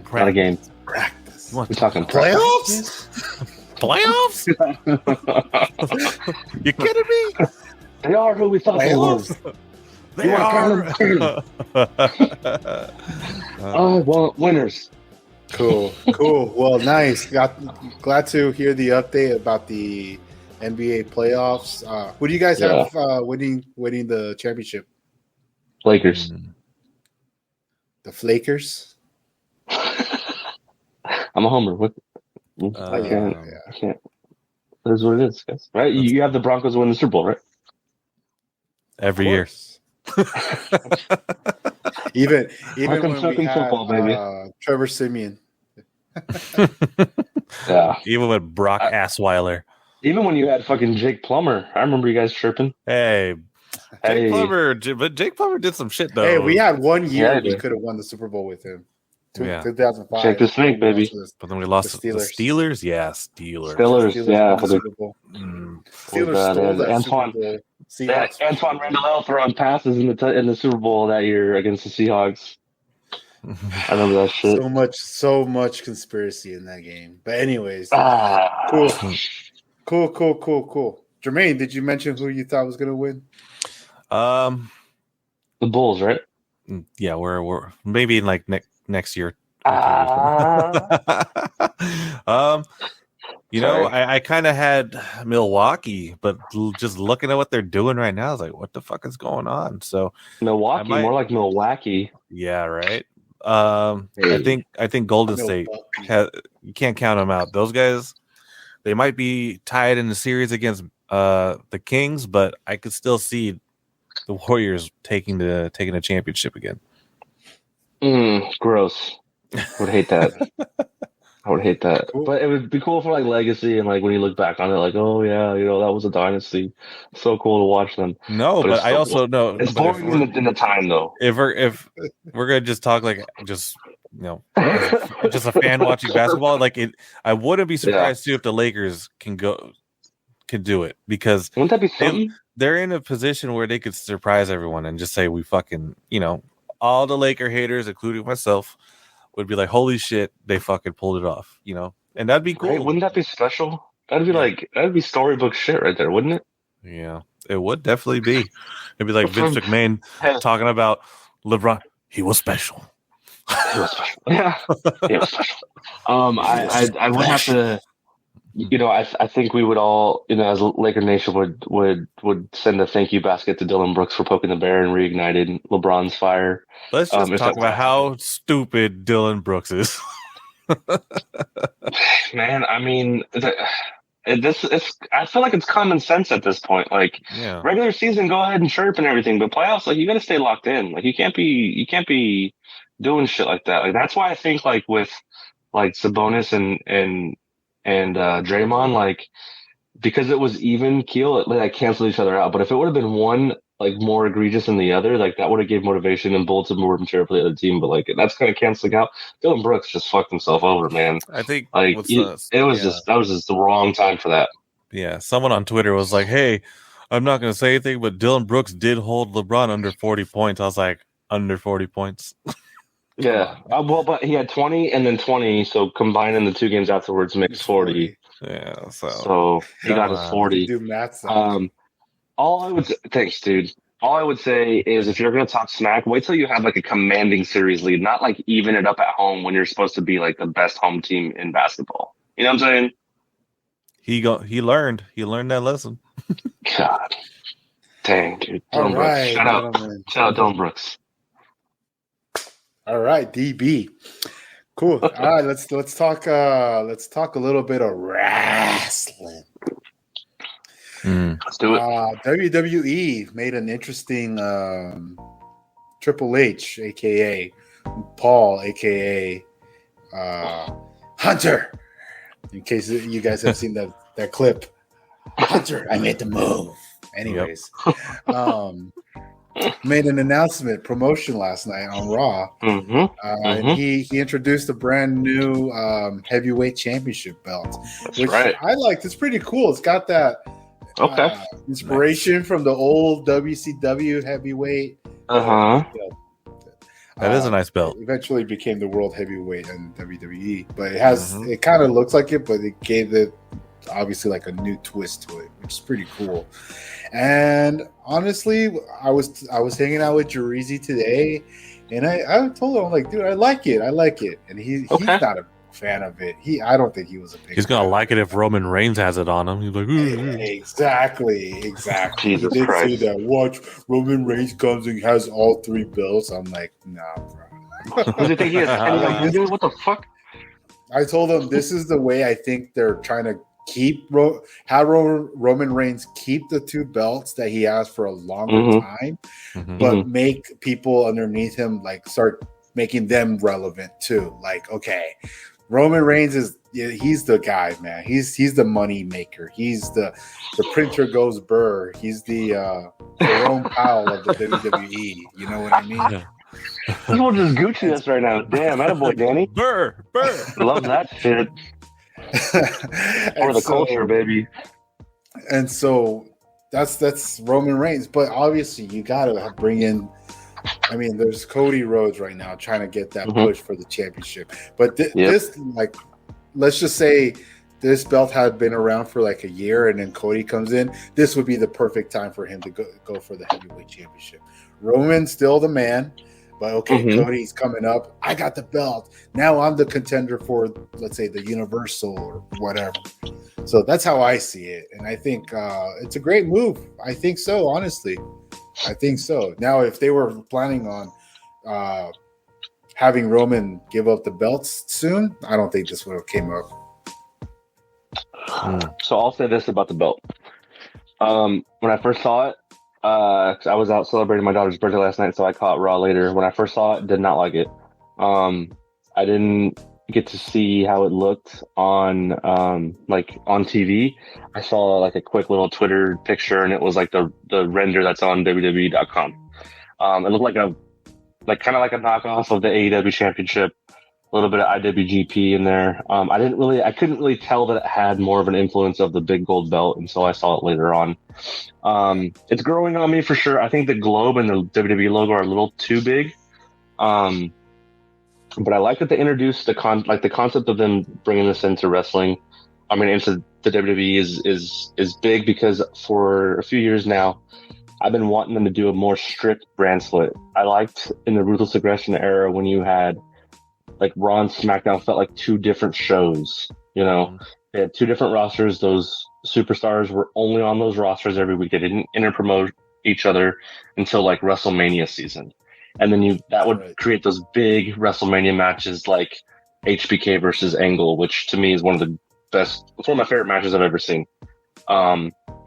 Practice. We're talking Playoffs? Playoffs? You kidding me? They are who we thought they were. They are. I want winners. Cool. Well, nice. Glad to hear the update about the NBA playoffs. Who do you guys have winning the championship? Lakers. The Flakers? I'm a homer. I can't. That's what it is, guys. Right? You have the Broncos win the Super Bowl, right? Every year. even when we had football, baby. Trevor Siemian. Yeah. Even with Brock Assweiler. Even when you had fucking Jake Plummer. I remember you guys chirping. Hey. Jake Plummer did some shit, though. Hey, we had 1 year we could have won the Super Bowl with him. 2005. Check the snake, baby. But then we lost the Steelers. Yeah, Steelers. Yeah. Steelers stole that Antoine. Super Bowl. Antoine Randall throwing passes in the Super Bowl that year against the Seahawks. I remember that shit. So much conspiracy in that game. But anyways, cool. Jermaine, did you mention who you thought was going to win? The Bulls, right? Yeah, we're maybe in like next year. I kind of had Milwaukee, but just looking at what they're doing right now, I was like, what the fuck is going on? So Milwaukee, more like Milwaukee. Yeah, right. I think Golden State you can't count them out. Those guys, they might be tied in the series against the Kings, but I could still see the Warriors taking a championship again. Gross. I would hate that. Cool. But it would be cool for like legacy and like when you look back on it, like, oh yeah, that was a dynasty. So cool to watch them. No, but I also know it's boring in the time though. If we're gonna just talk like just just a fan watching basketball, like I wouldn't be surprised too if the Lakers can do it, because wouldn't that be something? They're in a position where they could surprise everyone and just say we fucking all the Laker haters, including myself, would be like, holy shit, they fucking pulled it off, and that'd be cool. Right, wouldn't that be special? That'd be storybook shit right there, wouldn't it? Yeah, it would definitely be. It'd be like Vince McMahon talking about LeBron. He was special. Yeah, he was special. I would have to. I think we would all, as Laker Nation would send a thank you basket to Dylan Brooks for poking the bear and reignited LeBron's fire. Let's just talk about how stupid Dylan Brooks is. Man, I mean, I feel like it's common sense at this point. Like, regular season, go ahead and chirp and everything, but playoffs, like, you got to stay locked in. Like, you can't be doing shit like that. Like, that's why I think like with like Sabonis and Draymond, like, because it was even keel, it like canceled each other out. But if it would have been one like more egregious than the other, like that would have gave motivation and built some more material for the other team. But like that's kind of canceling out. Dylan Brooks just fucked himself over, man. I think like that was just the wrong time for that. Yeah, someone on Twitter was like, "Hey, I'm not going to say anything, but Dylan Brooks did hold LeBron under 40 points." I was like, "Under 40 points." Yeah, well, but he had 20 and then 20, so combining the two games afterwards makes 40. Yeah, so he got his 40. Do math. All I would thanks, dude. All I would say is if you're going to talk smack, wait till you have like a commanding series lead, not like even it up at home when you're supposed to be like the best home team in basketball. You know what I'm saying? He learned that lesson. God. Dang, dude. Dylan right, Brooks. Shout out Dylan Brooks. All right, DB. Cool. All right, let's talk a little bit of wrestling. Let's do it. WWE made an interesting Triple H, aka Paul, aka Hunter. In case you guys have seen that clip, Hunter, I made the move. Anyways, made an announcement promotion last night on Raw. And he introduced a brand new heavyweight championship belt, which I liked. It's pretty cool. It's got that inspiration from the old WCW heavyweight. That is a nice belt. Eventually became the world heavyweight in WWE, but it has it kind of looks like it, but it gave it obviously like a new twist to it, which is pretty cool. And honestly, I was hanging out with Jerizy today, and I told him, I'm like, dude, I like it, and he's not a fan of it. I don't think he was a big. He's gonna like it if Roman Reigns has it on him. He's like, exactly. Jesus he did Christ. say that. Watch, Roman Reigns comes and has all 3 belts. I'm like, nah, bro. Does he think he has? What the fuck? I told him this is the way I think they're trying to keep Roman Reigns keep the 2 belts that he has for a longer time, but make people underneath him like start making them relevant too. Like, okay, Roman Reigns he's the guy, man. He's the money maker. He's the printer goes Burr. He's the Jerome Powell of the WWE. You know what I mean? Yeah. This one just Gucci us right now. Damn, attaboy, Danny. Burr. Love that shit. For the culture, baby. And so that's Roman Reigns. But obviously, you got to bring in. I mean, there's Cody Rhodes right now trying to get that push for the championship. But this, like, let's just say this belt had been around for like a year, and then Cody comes in. This would be the perfect time for him to go for the heavyweight championship. Roman's still the man. But okay, Cody's coming up. I got the belt. Now I'm the contender for, let's say, the Universal or whatever. So that's how I see it. And I think it's a great move. I think so, honestly. I think so. Now, if they were planning on having Roman give up the belts soon, I don't think this would have came up. So I'll say this about the belt. When I first saw it, I was out celebrating my daughter's birthday last night, so I caught Raw later. When I first saw it, did not like it. I didn't get to see how it looked on on TV. I saw like a quick little Twitter picture, and it was like the render that's on WWE.com. It looked like kind of like a knockoff of the AEW Championship. A little bit of IWGP in there. I couldn't really tell that it had more of an influence of the big gold belt until I saw it later on. It's growing on me for sure. I think the globe and the WWE logo are a little too big. But I like that they introduced the concept of them bringing this into wrestling. I mean, into the WWE is big because for a few years now, I've been wanting them to do a more strict brand split. I liked in the Ruthless Aggression era when you had like Raw and SmackDown felt like 2 different shows. You know, they had 2 different rosters. Those superstars were only on those rosters every week. They didn't interpromote each other until like WrestleMania season. And then that would create those big WrestleMania matches like HBK versus Angle, which to me is one of my favorite matches I've ever seen.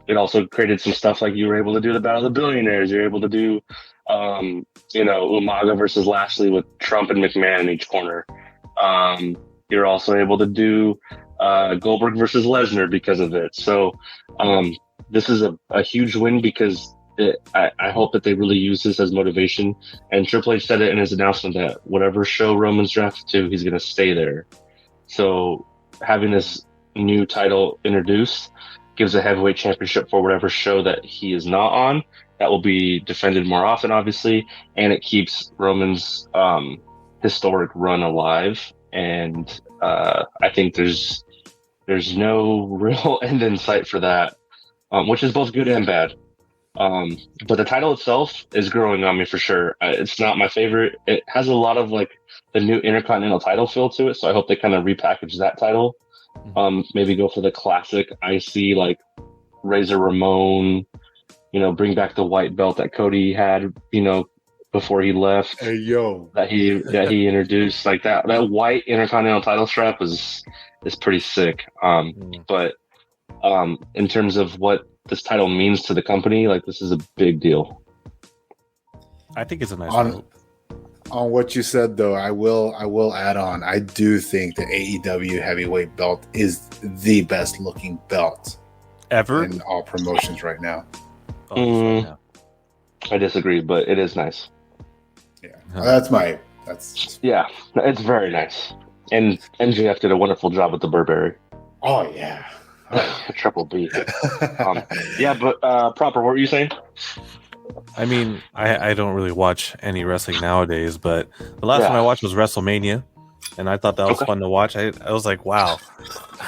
It also created some stuff like you were able to do the Battle of the Billionaires. You're able to do, Umaga versus Lashley with Trump and McMahon in each corner. You're also able to do Goldberg versus Lesnar because of it. So this is a huge win because I hope that they really use this as motivation. And Triple H said it in his announcement that whatever show Roman's drafted to, he's going to stay there. So having this new title introduced gives a heavyweight championship for whatever show that he is not on. That will be defended more often, obviously, and it keeps Roman's historic run alive. And I think there's no real end in sight for that, which is both good and bad. But the title itself is growing on me for sure. It's not my favorite. It has a lot of like the new Intercontinental title feel to it, so I hope they kind of repackage that title. Maybe go for the classic IC like Razor Ramon. Bring back the white belt that Cody had. Before he left. Hey yo, that he introduced, like that white Intercontinental title strap is pretty sick. But in terms of what this title means to the company, like this is a big deal. I think it's a nice belt. On what you said though, I will add on. I do think the AEW heavyweight belt is the best looking belt ever in all promotions right now. I disagree, but it is nice. Yeah, yeah, it's very nice. And MJF did a wonderful job with the Burberry. Oh yeah. Triple B. Yeah, but proper. What were you saying? I mean, I don't really watch any wrestling nowadays, but the last one I watched was WrestleMania, and I thought that was fun to watch. I was like, wow,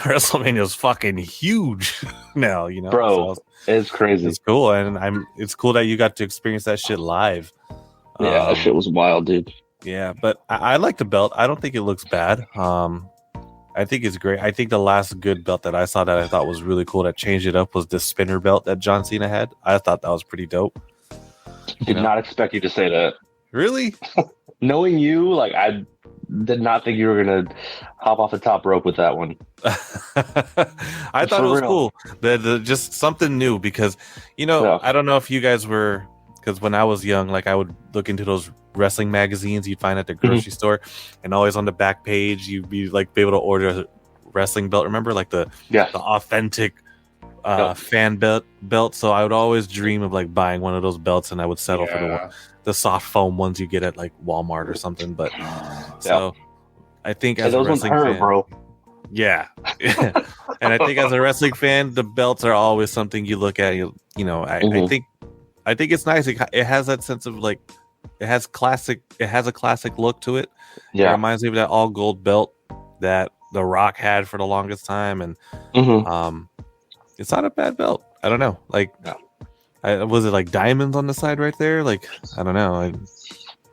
WrestleMania is fucking huge now, Bro, so it's crazy. It's cool, and it's cool that you got to experience that shit live. Yeah, that shit was wild, dude. Yeah, but I like the belt. I don't think it looks bad. I think it's great. I think the last good belt that I saw that I thought was really cool that changed it up was the spinner belt that John Cena had. I thought that was pretty dope. Did not expect you to say that. Really? Knowing you, like I did not think you were gonna hop off the top rope with that one. I thought it was cool. The just something new because I don't know if you guys were, because when I was young, like I would look into those wrestling magazines you'd find at the grocery store, and always on the back page you'd be able to order a wrestling belt. Remember, like the authentic fan belt. So I would always dream of like buying one of those belts, and I would settle for the soft foam ones you get at like Walmart or something. But so I think as a wrestling fan, bro. Yeah. And I think as a wrestling fan, the belts are always something you look at. I think it's nice. It has that sense of like, it has a classic look to it. Yeah. It reminds me of that all gold belt that The Rock had for the longest time. And it's not a bad belt. I don't know. Like, was it like diamonds on the side right there? Like, I don't know.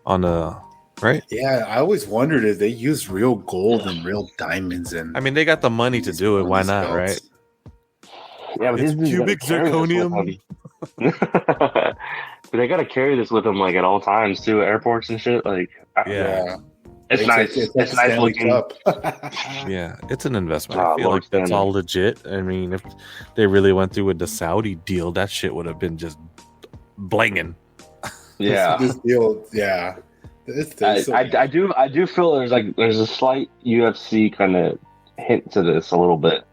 On the right? Yeah, I always wondered if they use real gold and real diamonds. And I mean, they got the money to do it. Why not, right? Yeah, but it's cubic zirconium. But they gotta carry this with them like at all times too, at airports and shit. Like, it's nice. It's nice looking. Yeah, it's an investment. I feel like that's all legit. I mean, if they really went through with the Saudi deal, that shit would have been just blinging. Yeah, this deal. Yeah, I do feel there's a slight UFC kind of hint to this a little bit.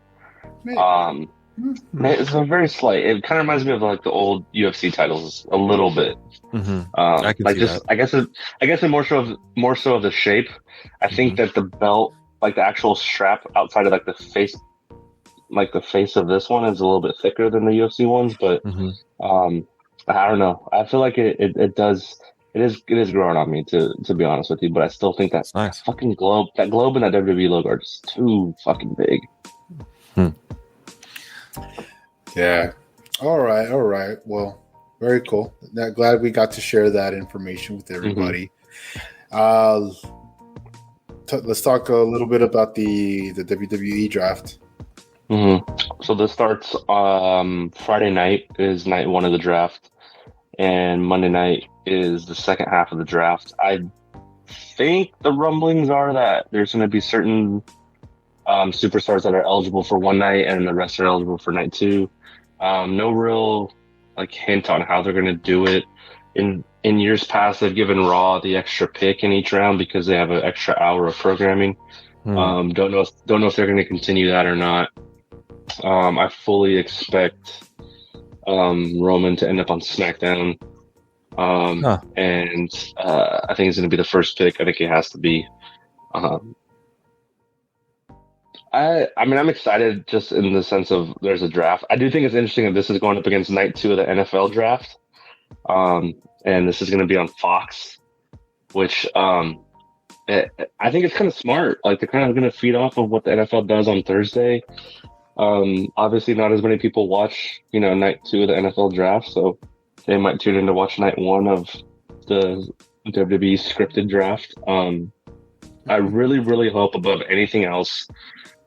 Maybe. It's a very slight. It kind of reminds me of like the old UFC titles a little bit. I can see that. I guess more so of the shape. I think that the belt, like the actual strap outside of like the face of this one is a little bit thicker than the UFC ones. But I don't know. I feel like it is growing on me to be honest with you. But I still think that fucking globe and that WWE logo are just too fucking big. Yeah. All right. Well, very cool. Glad we got to share that information with everybody. Let's talk a little bit about the WWE draft. So this starts Friday night is night one of the draft, and Monday night is the second half of the draft. I think the rumblings are that there's going to be certain superstars that are eligible for one night and the rest are eligible for night two. No real hint on how they're going to do it. In years past, they've given Raw the extra pick in each round because they have an extra hour of programming. Don't know if they're going to continue that or not. I fully expect Roman to end up on SmackDown. And I think it's going to be the first pick. I think it has to be. I mean, I'm excited just in the sense of there's a draft. I do think it's interesting that this is going up against night two of the NFL draft. And this is going to be on Fox, which I think it's kind of smart. Like, they're kind of going to feed off of what the NFL does on Thursday. Obviously, not as many people watch, night two of the NFL draft. So they might tune in to watch night one of the WWE scripted draft. I really, really hope above anything else,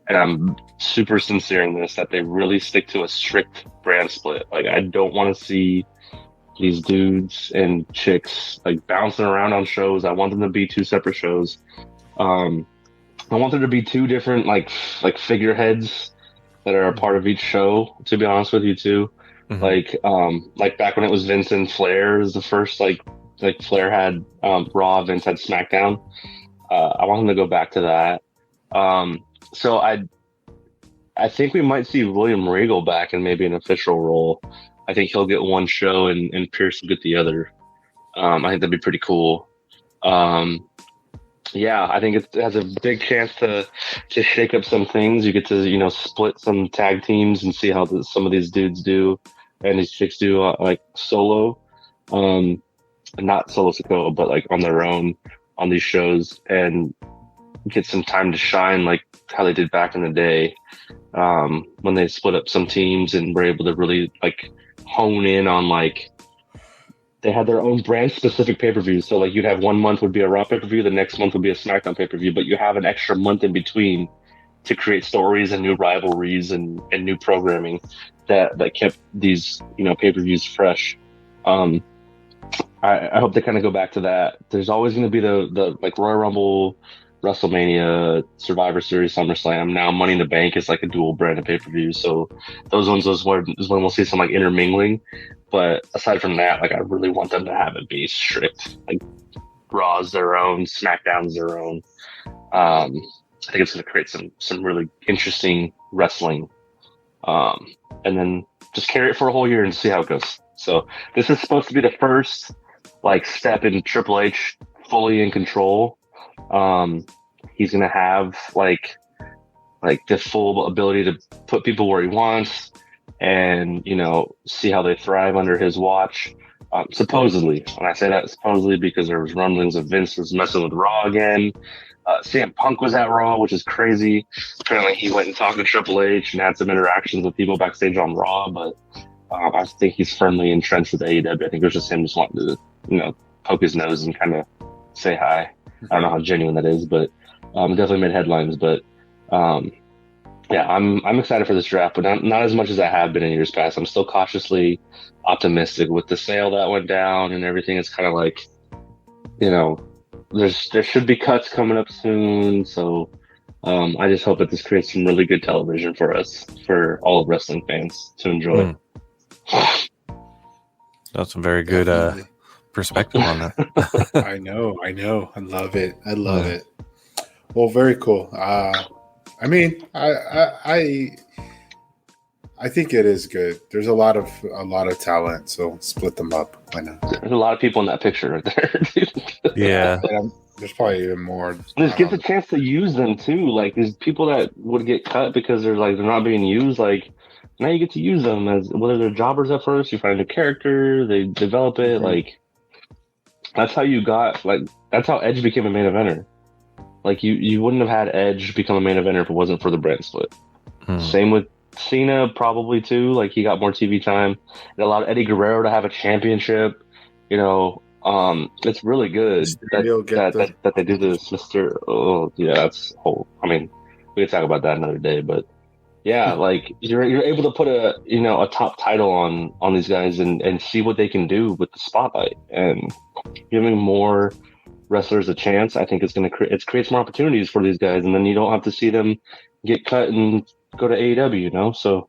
and I'm super sincere in this, that they really stick to a strict brand split. Like, I don't want to see these dudes and chicks like bouncing around on shows. I want them to be two separate shows. I want there to be two different like figureheads that are a part of each show, to be honest with you too. Like back when it was Vince and Flair is the first like Flair had Raw, Vince had SmackDown. I want them to go back to that. So I think we might see William Regal back in maybe an official role. I think he'll get one show and Pierce will get the other. I think that'd be pretty cool. Yeah, I think it has a big chance to shake up some things. You get to, split some tag teams and see how some of these dudes do and these chicks do like solo. Not solo Sokoa, but like on their own on these shows, and get some time to shine like how they did back in the day, when they split up some teams and were able to really like hone in on like they had their own brand specific pay-per-views. So like you'd have 1 month would be a Raw pay-per-view, the next month would be a SmackDown pay-per-view, but you have an extra month in between to create stories and new rivalries and new programming that kept these pay-per-views fresh. I hope they kind of go back to that. There's always going to be the like Royal Rumble, WrestleMania, Survivor Series, SummerSlam. Now Money in the Bank is like a dual brand of pay-per-view. So those ones is when we'll see some like intermingling. But aside from that, like I really want them to have it be strict. Like Raw's their own, SmackDown's their own. I think it's going to create some really interesting wrestling. And then just carry it for a whole year and see how it goes. So this is supposed to be the first like step in Triple H fully in control. He's going to have like the full ability to put people where he wants and, see how they thrive under his watch. Supposedly, and I say that supposedly because there was rumblings of Vince was messing with Raw again. CM Punk was at Raw, which is crazy. Apparently he went and talked to Triple H and had some interactions with people backstage on Raw, but I think he's firmly entrenched with AEW. I think it was just him just wanting to, poke his nose and kind of say hi. I don't know how genuine that is, but it definitely made headlines. But yeah, I'm excited for this draft, but not as much as I have been in years past. I'm still cautiously optimistic with the sale that went down and everything. It's kind of like, there should be cuts coming up soon. So I just hope that this creates some really good television for us, for all of wrestling fans to enjoy. That's a very good perspective on that. I know. I love it. Well, very cool. I mean, I think it is good. There's a lot of talent, so split them up. Why not? There's a lot of people in that picture right there. Yeah. There's probably even more. Just get the chance to use them too. Like there's people that would get cut because they're not being used. Like now you get to use them as whether they're jobbers at first. You find a new character, they develop it. Like that's how that's how Edge became a main eventer. Like you wouldn't have had Edge become a main eventer if it wasn't for the brand split. Same with Cena, probably too. Like he got more TV time. It allowed Eddie Guerrero to have a championship. It's really good that they do this, Mr. Oh yeah, that's whole. I mean, we could talk about that another day, but yeah, like you're able to put a top title on these guys and see what they can do with the spotlight and giving more wrestlers a chance. I think it's going to creates more opportunities for these guys, and then you don't have to see them get cut and go to AEW, so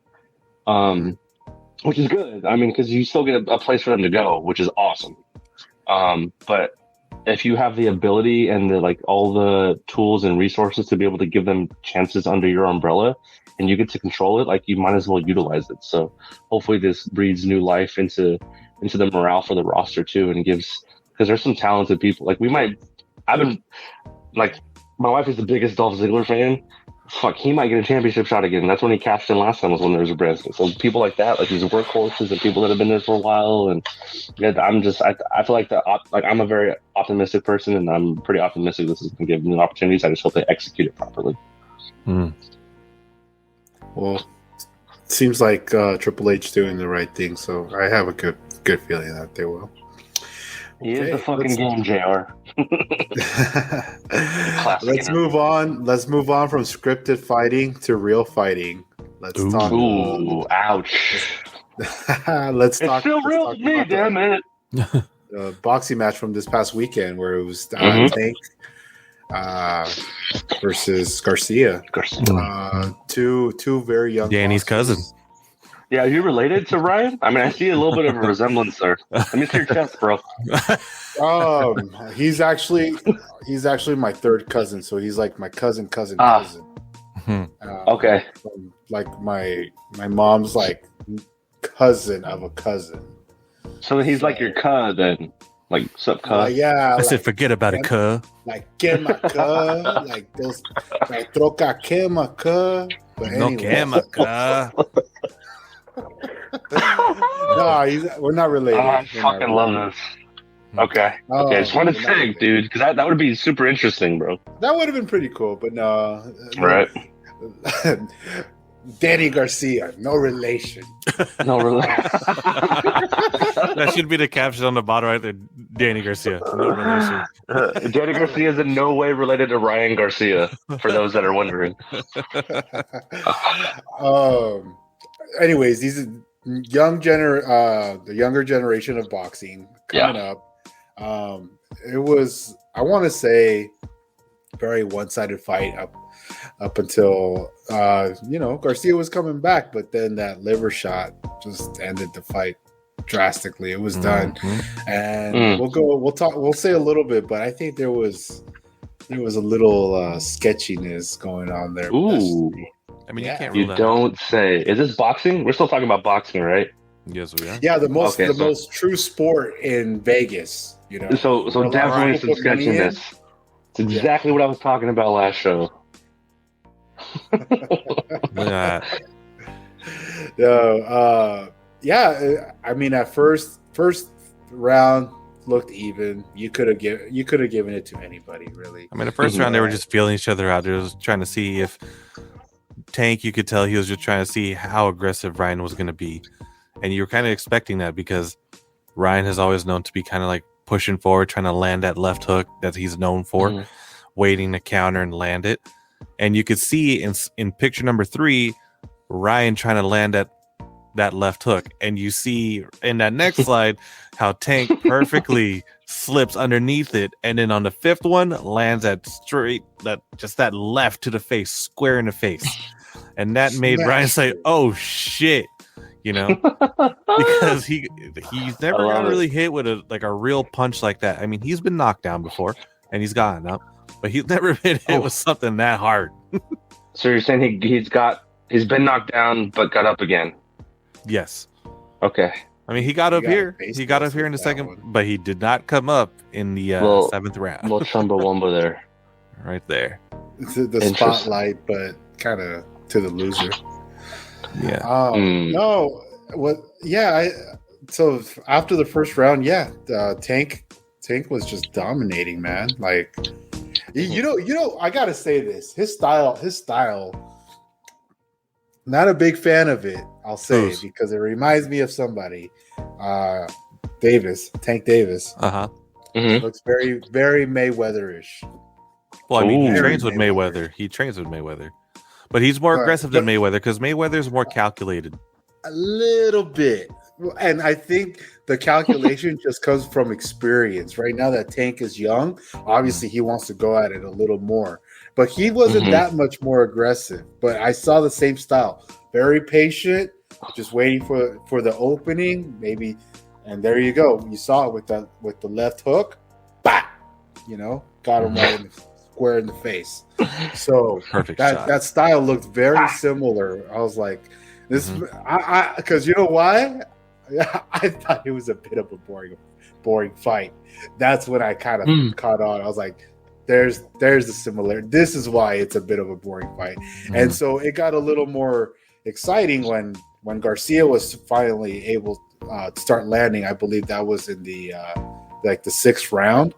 which is good. I mean, because you still get a place for them to go, which is awesome. But if you have the ability and all the tools and resources to be able to give them chances under your umbrella and you get to control it, you might as well utilize it. So hopefully this breathes new life into the morale for the roster too, and because there's some talented people. My wife is the biggest Dolph Ziggler fan. Fuck, he might get a championship shot again. That's when he cashed in last time, was when there was a brand split. So people like that, these workhorses and people that have been there for a while, and yeah, I feel like I'm a very optimistic person, and I'm pretty optimistic this is going to give new opportunities. I just hope they execute it properly. Well, it seems like Triple H doing the right thing, so I have a good good feeling that they will. He is the fucking game, JR. Let's move on. Let's move on from scripted fighting to real fighting. Let's talk. Ooh, ouch. Let's talk. It's still real to me, damn it. Boxing match from this past weekend where it was Tank versus Garcia. Two very young. Danny's cousin. Yeah, are you related to Ryan? I mean, I see a little bit of a resemblance there. Let me see your chest, bro. He's actually my third cousin, so he's like my cousin. Okay. Like my mom's like cousin of a cousin. So he's like your cousin, like sup cuz? Yeah. I said, forget about it, cuz. Like quema cuz, like those, like troca quema cuz. No quema cuz. No, we're not related. I fucking love this. Okay. Okay, just wanted to think, dude, because that would be super interesting, bro. That would have been pretty cool, but no. Right. Danny Garcia, no relation. No relation. That should be the caption on the bottom right there. Danny Garcia, no relation. Danny Garcia is in no way related to Ryan Garcia, for those that are wondering. Anyways, these are the younger generation of boxing coming up. It was, I want to say, very one-sided fight up until Garcia was coming back, but then that liver shot just ended the fight drastically. It was done, and we'll say a little bit, but I think there was a little sketchiness going on there. Ooh. I mean, you don't say. Is this boxing? We're still talking about boxing, right? Yes, we are. Yeah, the most true sport in Vegas. So definitely some sketchiness. It's exactly what I was talking about last show. I mean, at first round looked even. You could have given it to anybody, really. I mean, the first round they were just feeling each other out. They were just trying to see if Tank. You could tell he was just trying to see how aggressive Ryan was going to be, and you were kind of expecting that because Ryan has always known to be kind of like pushing forward, trying to land that left hook that he's known for, waiting to counter and land it. And you could see in picture number 3, Ryan trying to land that left hook. And you see in that next slide how Tank perfectly slips underneath it. And then on the 5th one, lands that left to the face, square in the face. And that made Ryan say, oh, shit. Because he's never gotten really hit with a real punch like that. I mean, he's been knocked down before and he's gotten up, but he's never been hit with something that hard. So you're saying he's been knocked down but got up again? Yes. Okay. I mean, he got up here. He got up here in the second, but he did not come up in the 7th round. Little Chumbawamba there. Right there. The spotlight, but kind of to the loser. Yeah. No. What? Yeah. So after the first round, Tank was just dominating, man. Like, I gotta say this. His style. Not a big fan of it. I'll say because it reminds me of somebody. Tank Davis. Looks very, very Mayweather-ish. Well, I mean, he trains with Mayweather. But he's more aggressive than Mayweather because Mayweather's more calculated. A little bit. And I think the calculation just comes from experience. Right now that Tank is young, obviously he wants to go at it a little more. But he wasn't that much more aggressive. But I saw the same style. Very patient, just waiting for the opening, maybe. And there you go. You saw it with the left hook. Bah! Got him right square in the face. So perfect shot. That style looked very similar. I was like, this because you know why? I thought it was a bit of a boring fight. That's when I kind of caught on. I was like, there's the similarity. This is why it's a bit of a boring fight. And so it got a little more exciting when Garcia was finally able to start landing. I believe that was in the the 6th round.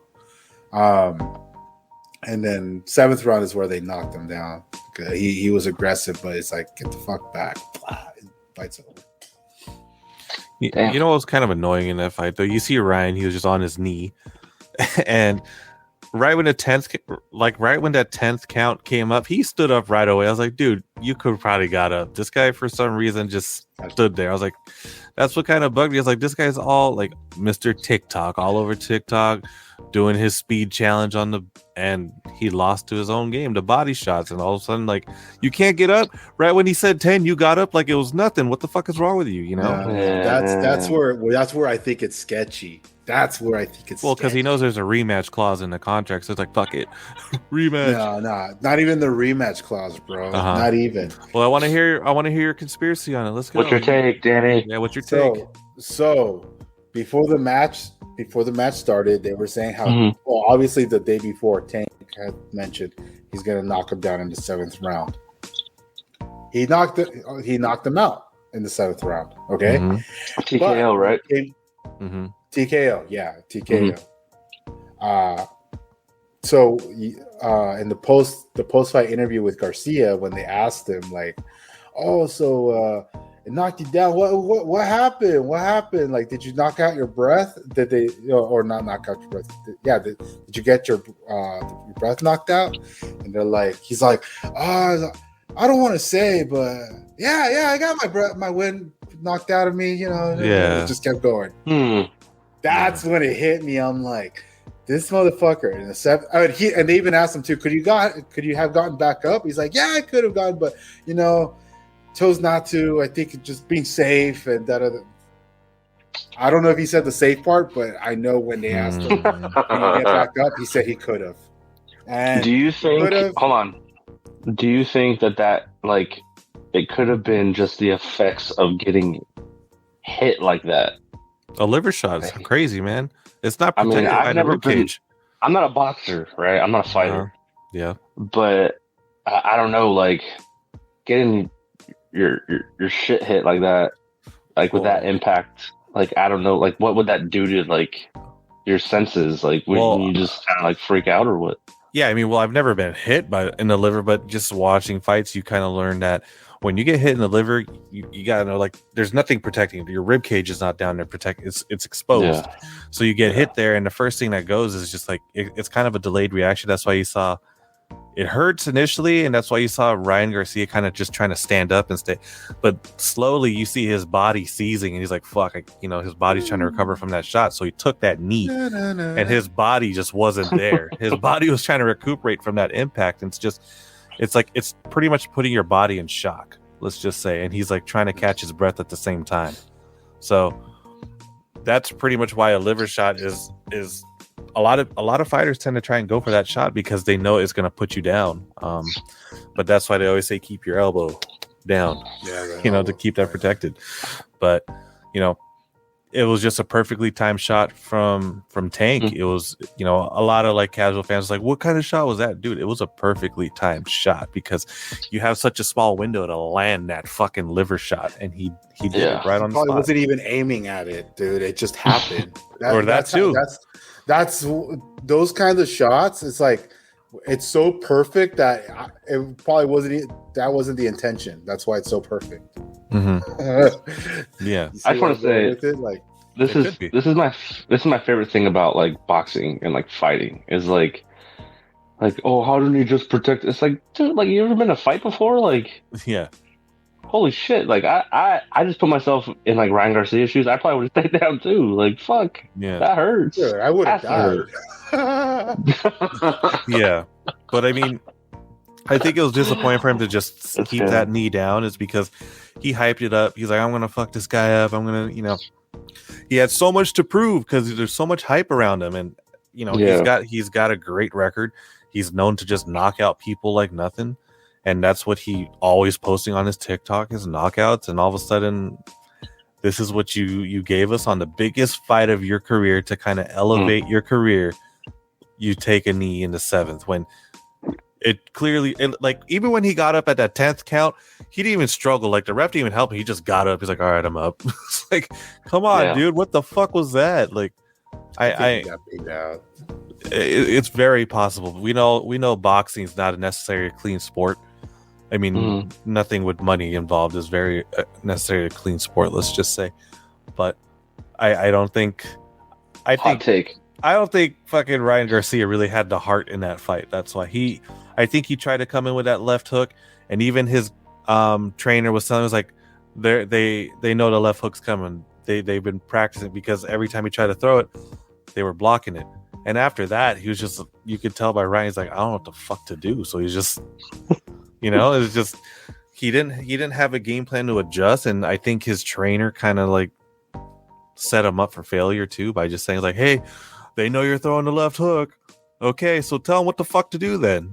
And then 7th round is where they knocked him down. He was aggressive, but it's like, get the fuck back. Fight's over. You know what was kind of annoying in that fight though? You see Ryan, he was just on his knee, and right when that 10th count came up, he stood up right away. I was like, dude, you could have probably got up. This guy for some reason just stood there. I was like, that's what kind of bugged me. I was like, this guy's all like Mr. TikTok, all over TikTok, doing his speed challenge and he lost to his own game, the body shots, and all of a sudden, like, you can't get up. Right when he said 10, you got up like it was nothing. What the fuck is wrong with you? You know? That's where I think it's sketchy. That's where I think it's because he knows there's a rematch clause in the contract, so it's like, fuck it, rematch. No, not even the rematch clause, bro. Not even. Well, I want to hear your conspiracy on it. Let's go. What's your take, Danny? Yeah, what's your take? So before the match started, they were saying how well, obviously the day before, Tank had mentioned he's gonna knock him down in the 7th round. He knocked him out in the 7th round. Okay, TKO, right? TKO, yeah, TKO. So in the post fight interview with Garcia, when they asked him like, "Oh, so it knocked you down? What happened? What happened? Like, did you knock out your breath? Did they or not knock out your breath? Did you get your breath knocked out?" And they're like, he's like, "I don't want to say, but yeah, I got my wind knocked out of me. You know, yeah." It just kept going. That's when it hit me. I'm like, this motherfucker in the 7th. And they even asked him too. Could you have gotten back up? He's like, yeah, I could have gotten, but chose not to. I think just being safe and that other. I don't know if he said the safe part, but I know when they asked him, can you get back up? He said he could have. And do you think? Hold on. Do you think that like it could have been just the effects of getting hit like that? A liver shot is crazy, man. It's not protected by the rib cage. I'm not a boxer, right? I'm not a fighter. Yeah. But I don't know, like getting your shit hit like that, like with that impact, like I don't know, like what would that do to like your senses? Like would you just kind of like freak out or what? Yeah, I mean, I've never been hit in the liver, but just watching fights, you kind of learn that when you get hit in the liver, you gotta know, like, there's nothing protecting it. Your rib cage is not down there it's exposed. Yeah. So you get hit there, and the first thing that goes is just like it's kind of a delayed reaction. That's why you saw it hurts initially, and that's why you saw Ryan Garcia kind of just trying to stand up and stay. But slowly, you see his body seizing, and he's like, "Fuck!" His body's trying to recover from that shot. So he took that knee, and his body just wasn't there. His body was trying to recuperate from that impact, and it's like it's pretty much putting your body in shock, let's just say, and he's like trying to catch his breath at the same time. So that's pretty much why a liver shot is a lot of fighters tend to try and go for that shot because they know it's going to put you down. But that's why they always say keep your elbow down, to keep that protected. But it was just a perfectly timed shot from Tank. It was, a lot of like casual fans like, what kind of shot was that, dude? It was a perfectly timed shot because you have such a small window to land that fucking liver shot, and he did it right on the spot. Probably wasn't even aiming at it, dude. It just happened. That's too. That's those kinds of shots. It's like it's so perfect that it probably wasn't. That wasn't the intention. That's why it's so perfect. Yeah, I just want to say this is my favorite thing about like boxing and like fighting is like oh, how didn't you just protect? It's like, dude, like you ever been in a fight before? Like, yeah, holy shit! Like I just put myself in like Ryan Garcia's shoes. I probably would have stayed down too. Like fuck, yeah, that hurts. Sure, I would have died. Yeah, but I mean, I think it was disappointing for him to just keep that knee down. Is because he hyped it up. He's like, I'm gonna fuck this guy up. I'm gonna, he had so much to prove because there's so much hype around him, and he's got a great record. He's known to just knock out people like nothing, and that's what he always posting on his TikTok is knockouts. And all of a sudden, this is what you gave us on the biggest fight of your career to kind of elevate your career. You take a knee in the 7th when it clearly, like, even when he got up at that 10th count, he didn't even struggle. Like, the ref didn't even help him. He just got up. He's like, all right, I'm up. It's like, come on, dude. What the fuck was that? Like, I got beat out. It's very possible. We know boxing is not a necessarily clean sport. I mean, nothing with money involved is very necessarily a clean sport, let's just say. but I don't think. I don't think fucking Ryan Garcia really had the heart in that fight. That's why I think he tried to come in with that left hook, and even his trainer was telling us like they know the left hook's coming. They've been practicing because every time he tried to throw it, they were blocking it. And after that, he was just, you could tell by Ryan, he's like, I don't know what the fuck to do. So he's just, it's just, he didn't have a game plan to adjust. And I think his trainer kind of like set him up for failure too, by just saying like, hey, they know you're throwing the left hook. Okay. So tell them what the fuck to do then,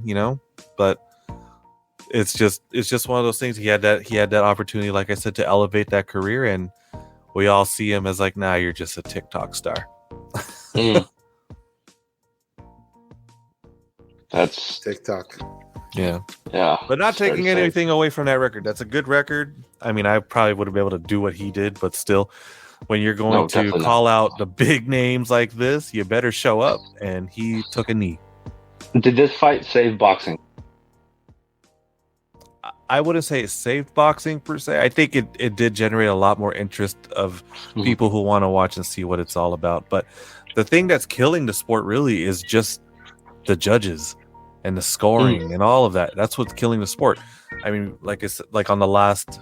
but it's just one of those things. He had that opportunity, like I said, to elevate that career. And we all see him as like, nah, you're just a TikTok star. That's TikTok. Yeah. But not It's fair taking to say. anything away from that record. That's a good record. I mean, I probably wouldn't be able to do what he did, but still, when you're going to definitely call out the big names like this, you better show up. And he took a knee. Did this fight save boxing? I wouldn't say it saved boxing per se. I think it did generate a lot more interest of people who want to watch and see what it's all about. But the thing that's killing the sport really is just the judges and the scoring and all of that. That's what's killing the sport. I mean, like I said, like on the last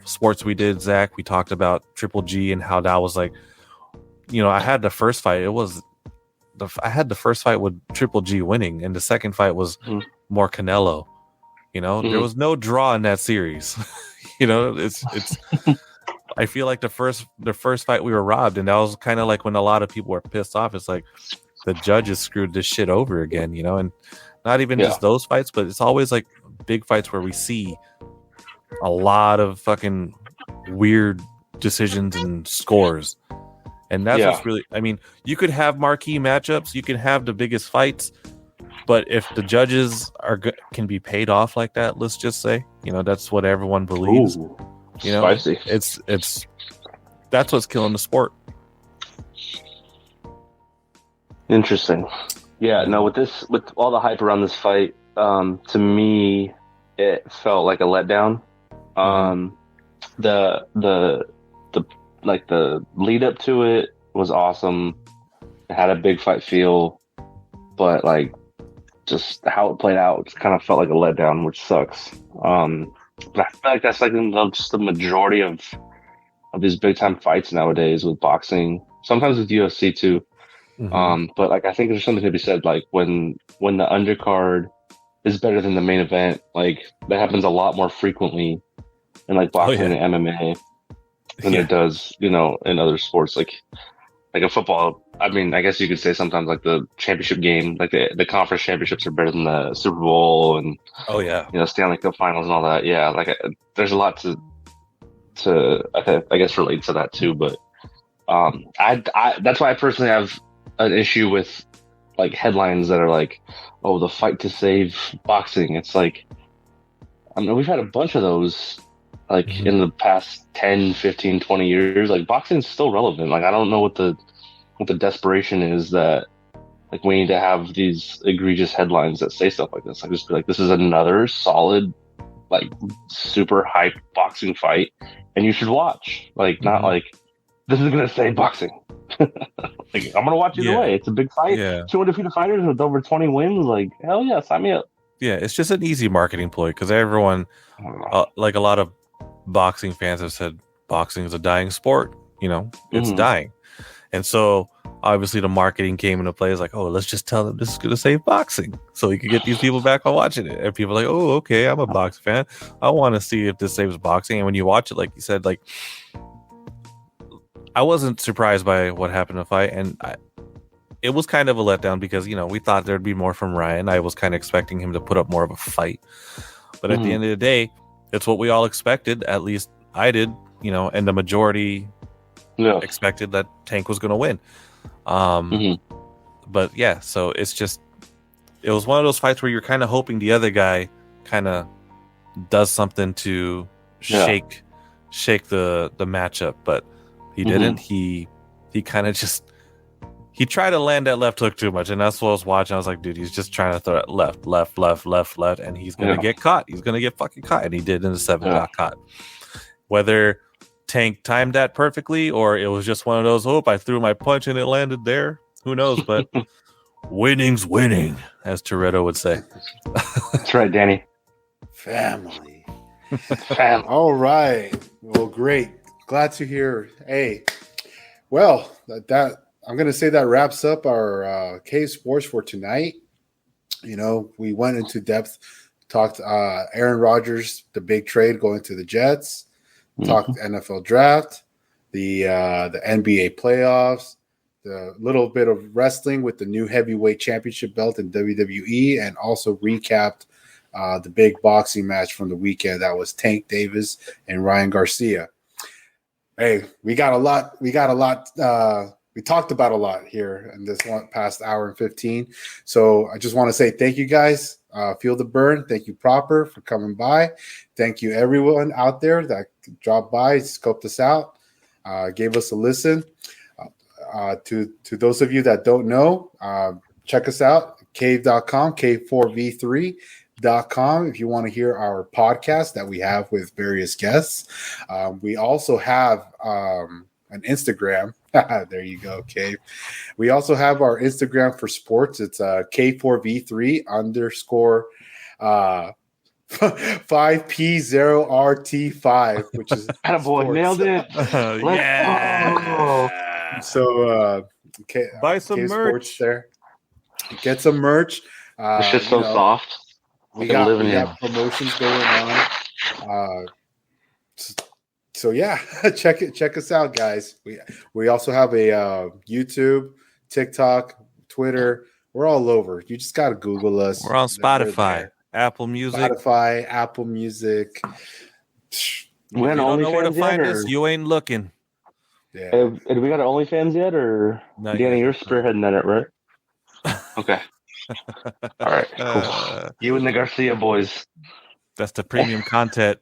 sports we did, Zach, we talked about Triple G and how that was like, I had the first fight. I had the first fight with Triple G winning, and the second fight was more Canelo. There was no draw in that series. It's I feel like the first fight we were robbed, and that was kind of like when a lot of people were pissed off. It's like the judges screwed this shit over again, and not even just those fights, but it's always like big fights where we see a lot of fucking weird decisions and scores. And that's what's really, I mean, you could have marquee matchups, you can have the biggest fights, but if the judges can be paid off like that, let's just say, that's what everyone believes. Ooh, spicy. It's that's what's killing the sport. Interesting. Yeah, no, with all the hype around this fight, to me, it felt like a letdown. The lead up to it was awesome. It had a big fight feel, but like just how it played out just kind of felt like a letdown, which sucks. But I feel like that's like just the majority of these big time fights nowadays with boxing. Sometimes with UFC too. But like I think there's something to be said, like when the undercard is better than the main event, like that happens a lot more frequently in like boxing and MMA than it does, in other sports. Like a football, I mean, I guess you could say sometimes like the championship game, like the conference championships are better than the Super Bowl and Stanley Cup finals and all that. Yeah, like there's a lot to I guess relate to that too. But I that's why I personally have an issue with like headlines that are like, oh, the fight to save boxing. It's like, I mean, we've had a bunch of those like in the past 10, 15, 20 years. Like boxing's still relevant. Like I don't know what the desperation is that like we need to have these egregious headlines that say stuff like this. Like just be like, this is another solid, like super hype boxing fight and you should watch. Like not like this is gonna save boxing. Like, I'm gonna watch either way. It's a big fight. Yeah. 2 undefeated fighters with over 20 wins. Like hell yeah, sign me up. Yeah, it's just an easy marketing ploy because everyone, like a lot of boxing fans have said, boxing is a dying sport. It's dying, and so obviously the marketing came into play. It's like, oh, let's just tell them this is gonna save boxing, so we can get these people back on watching it. And people are like, oh, okay, I'm a boxing fan. I want to see if this saves boxing. And when you watch it, like you said, like. I wasn't surprised by what happened in the fight, and it was kind of a letdown because, we thought there'd be more from Ryan. I was kind of expecting him to put up more of a fight. But at the end of the day, it's what we all expected. At least I did, and the majority expected that Tank was going to win. But yeah, so it was one of those fights where you're kind of hoping the other guy kind of does something to shake the matchup, but he didn't. He kind of he tried to land that left hook too much, and that's what I was watching. I was like, dude, he's just trying to throw it left, and he's gonna get caught. He's gonna get fucking caught, and he did in the 7th. Got caught. Whether Tank timed that perfectly, or it was just one of those, I threw my punch and it landed there. Who knows? But winning's winning, as Toretto would say. That's right, Danny. Family. All right. Well, great. Glad to hear. Hey, well, that I'm going to say that wraps up our K Sports for tonight. We went into depth, talked Aaron Rodgers, the big trade going to the Jets, talked NFL draft, the NBA playoffs, the little bit of wrestling with the new heavyweight championship belt in WWE, and also recapped the big boxing match from the weekend. That was Tank Davis and Ryan Garcia. Hey, we got a lot. We talked about a lot here in this past hour and 15. So I just want to say thank you guys. Feel the burn. Thank you, Proper, for coming by. Thank you, everyone out there that dropped by, scoped us out, gave us a listen. To those of you that don't know, check us out, cave.com, K4V3.com, if you want to hear our podcast that we have with various guests. We also have an Instagram. There you go, Cave. We also have our Instagram for sports. It's K4V3 _ 5P0RT5, which is attaboy, nailed it. Yeah. So buy some K merch Sports there. Get some merch. It's just so soft. We got promotions going on. So yeah, check us out, guys. We also have a YouTube, TikTok, Twitter. We're all over. You just gotta Google us. We're on Spotify, Apple Music, Apple Music. We don't know where to find us. You ain't looking. Yeah. Have we got our OnlyFans yet, or Not Danny, yet. you're spearheading that, right? Okay. All right. Cool. You and the Garcia boys. That's the premium content.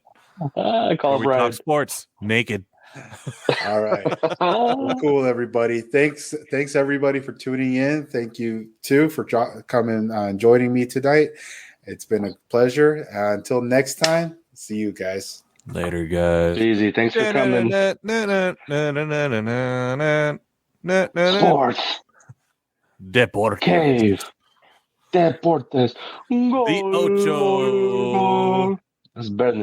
I call We it Brian. talk sports naked. All right. Well, cool, everybody. Thanks, everybody, for tuning in. Thank you, too, for coming and joining me tonight. It's been a pleasure. Until next time, see you guys. Later, guys. Easy. Thanks for coming. Sports. Deportes. Cave. Deportes. The Ocho. That's better than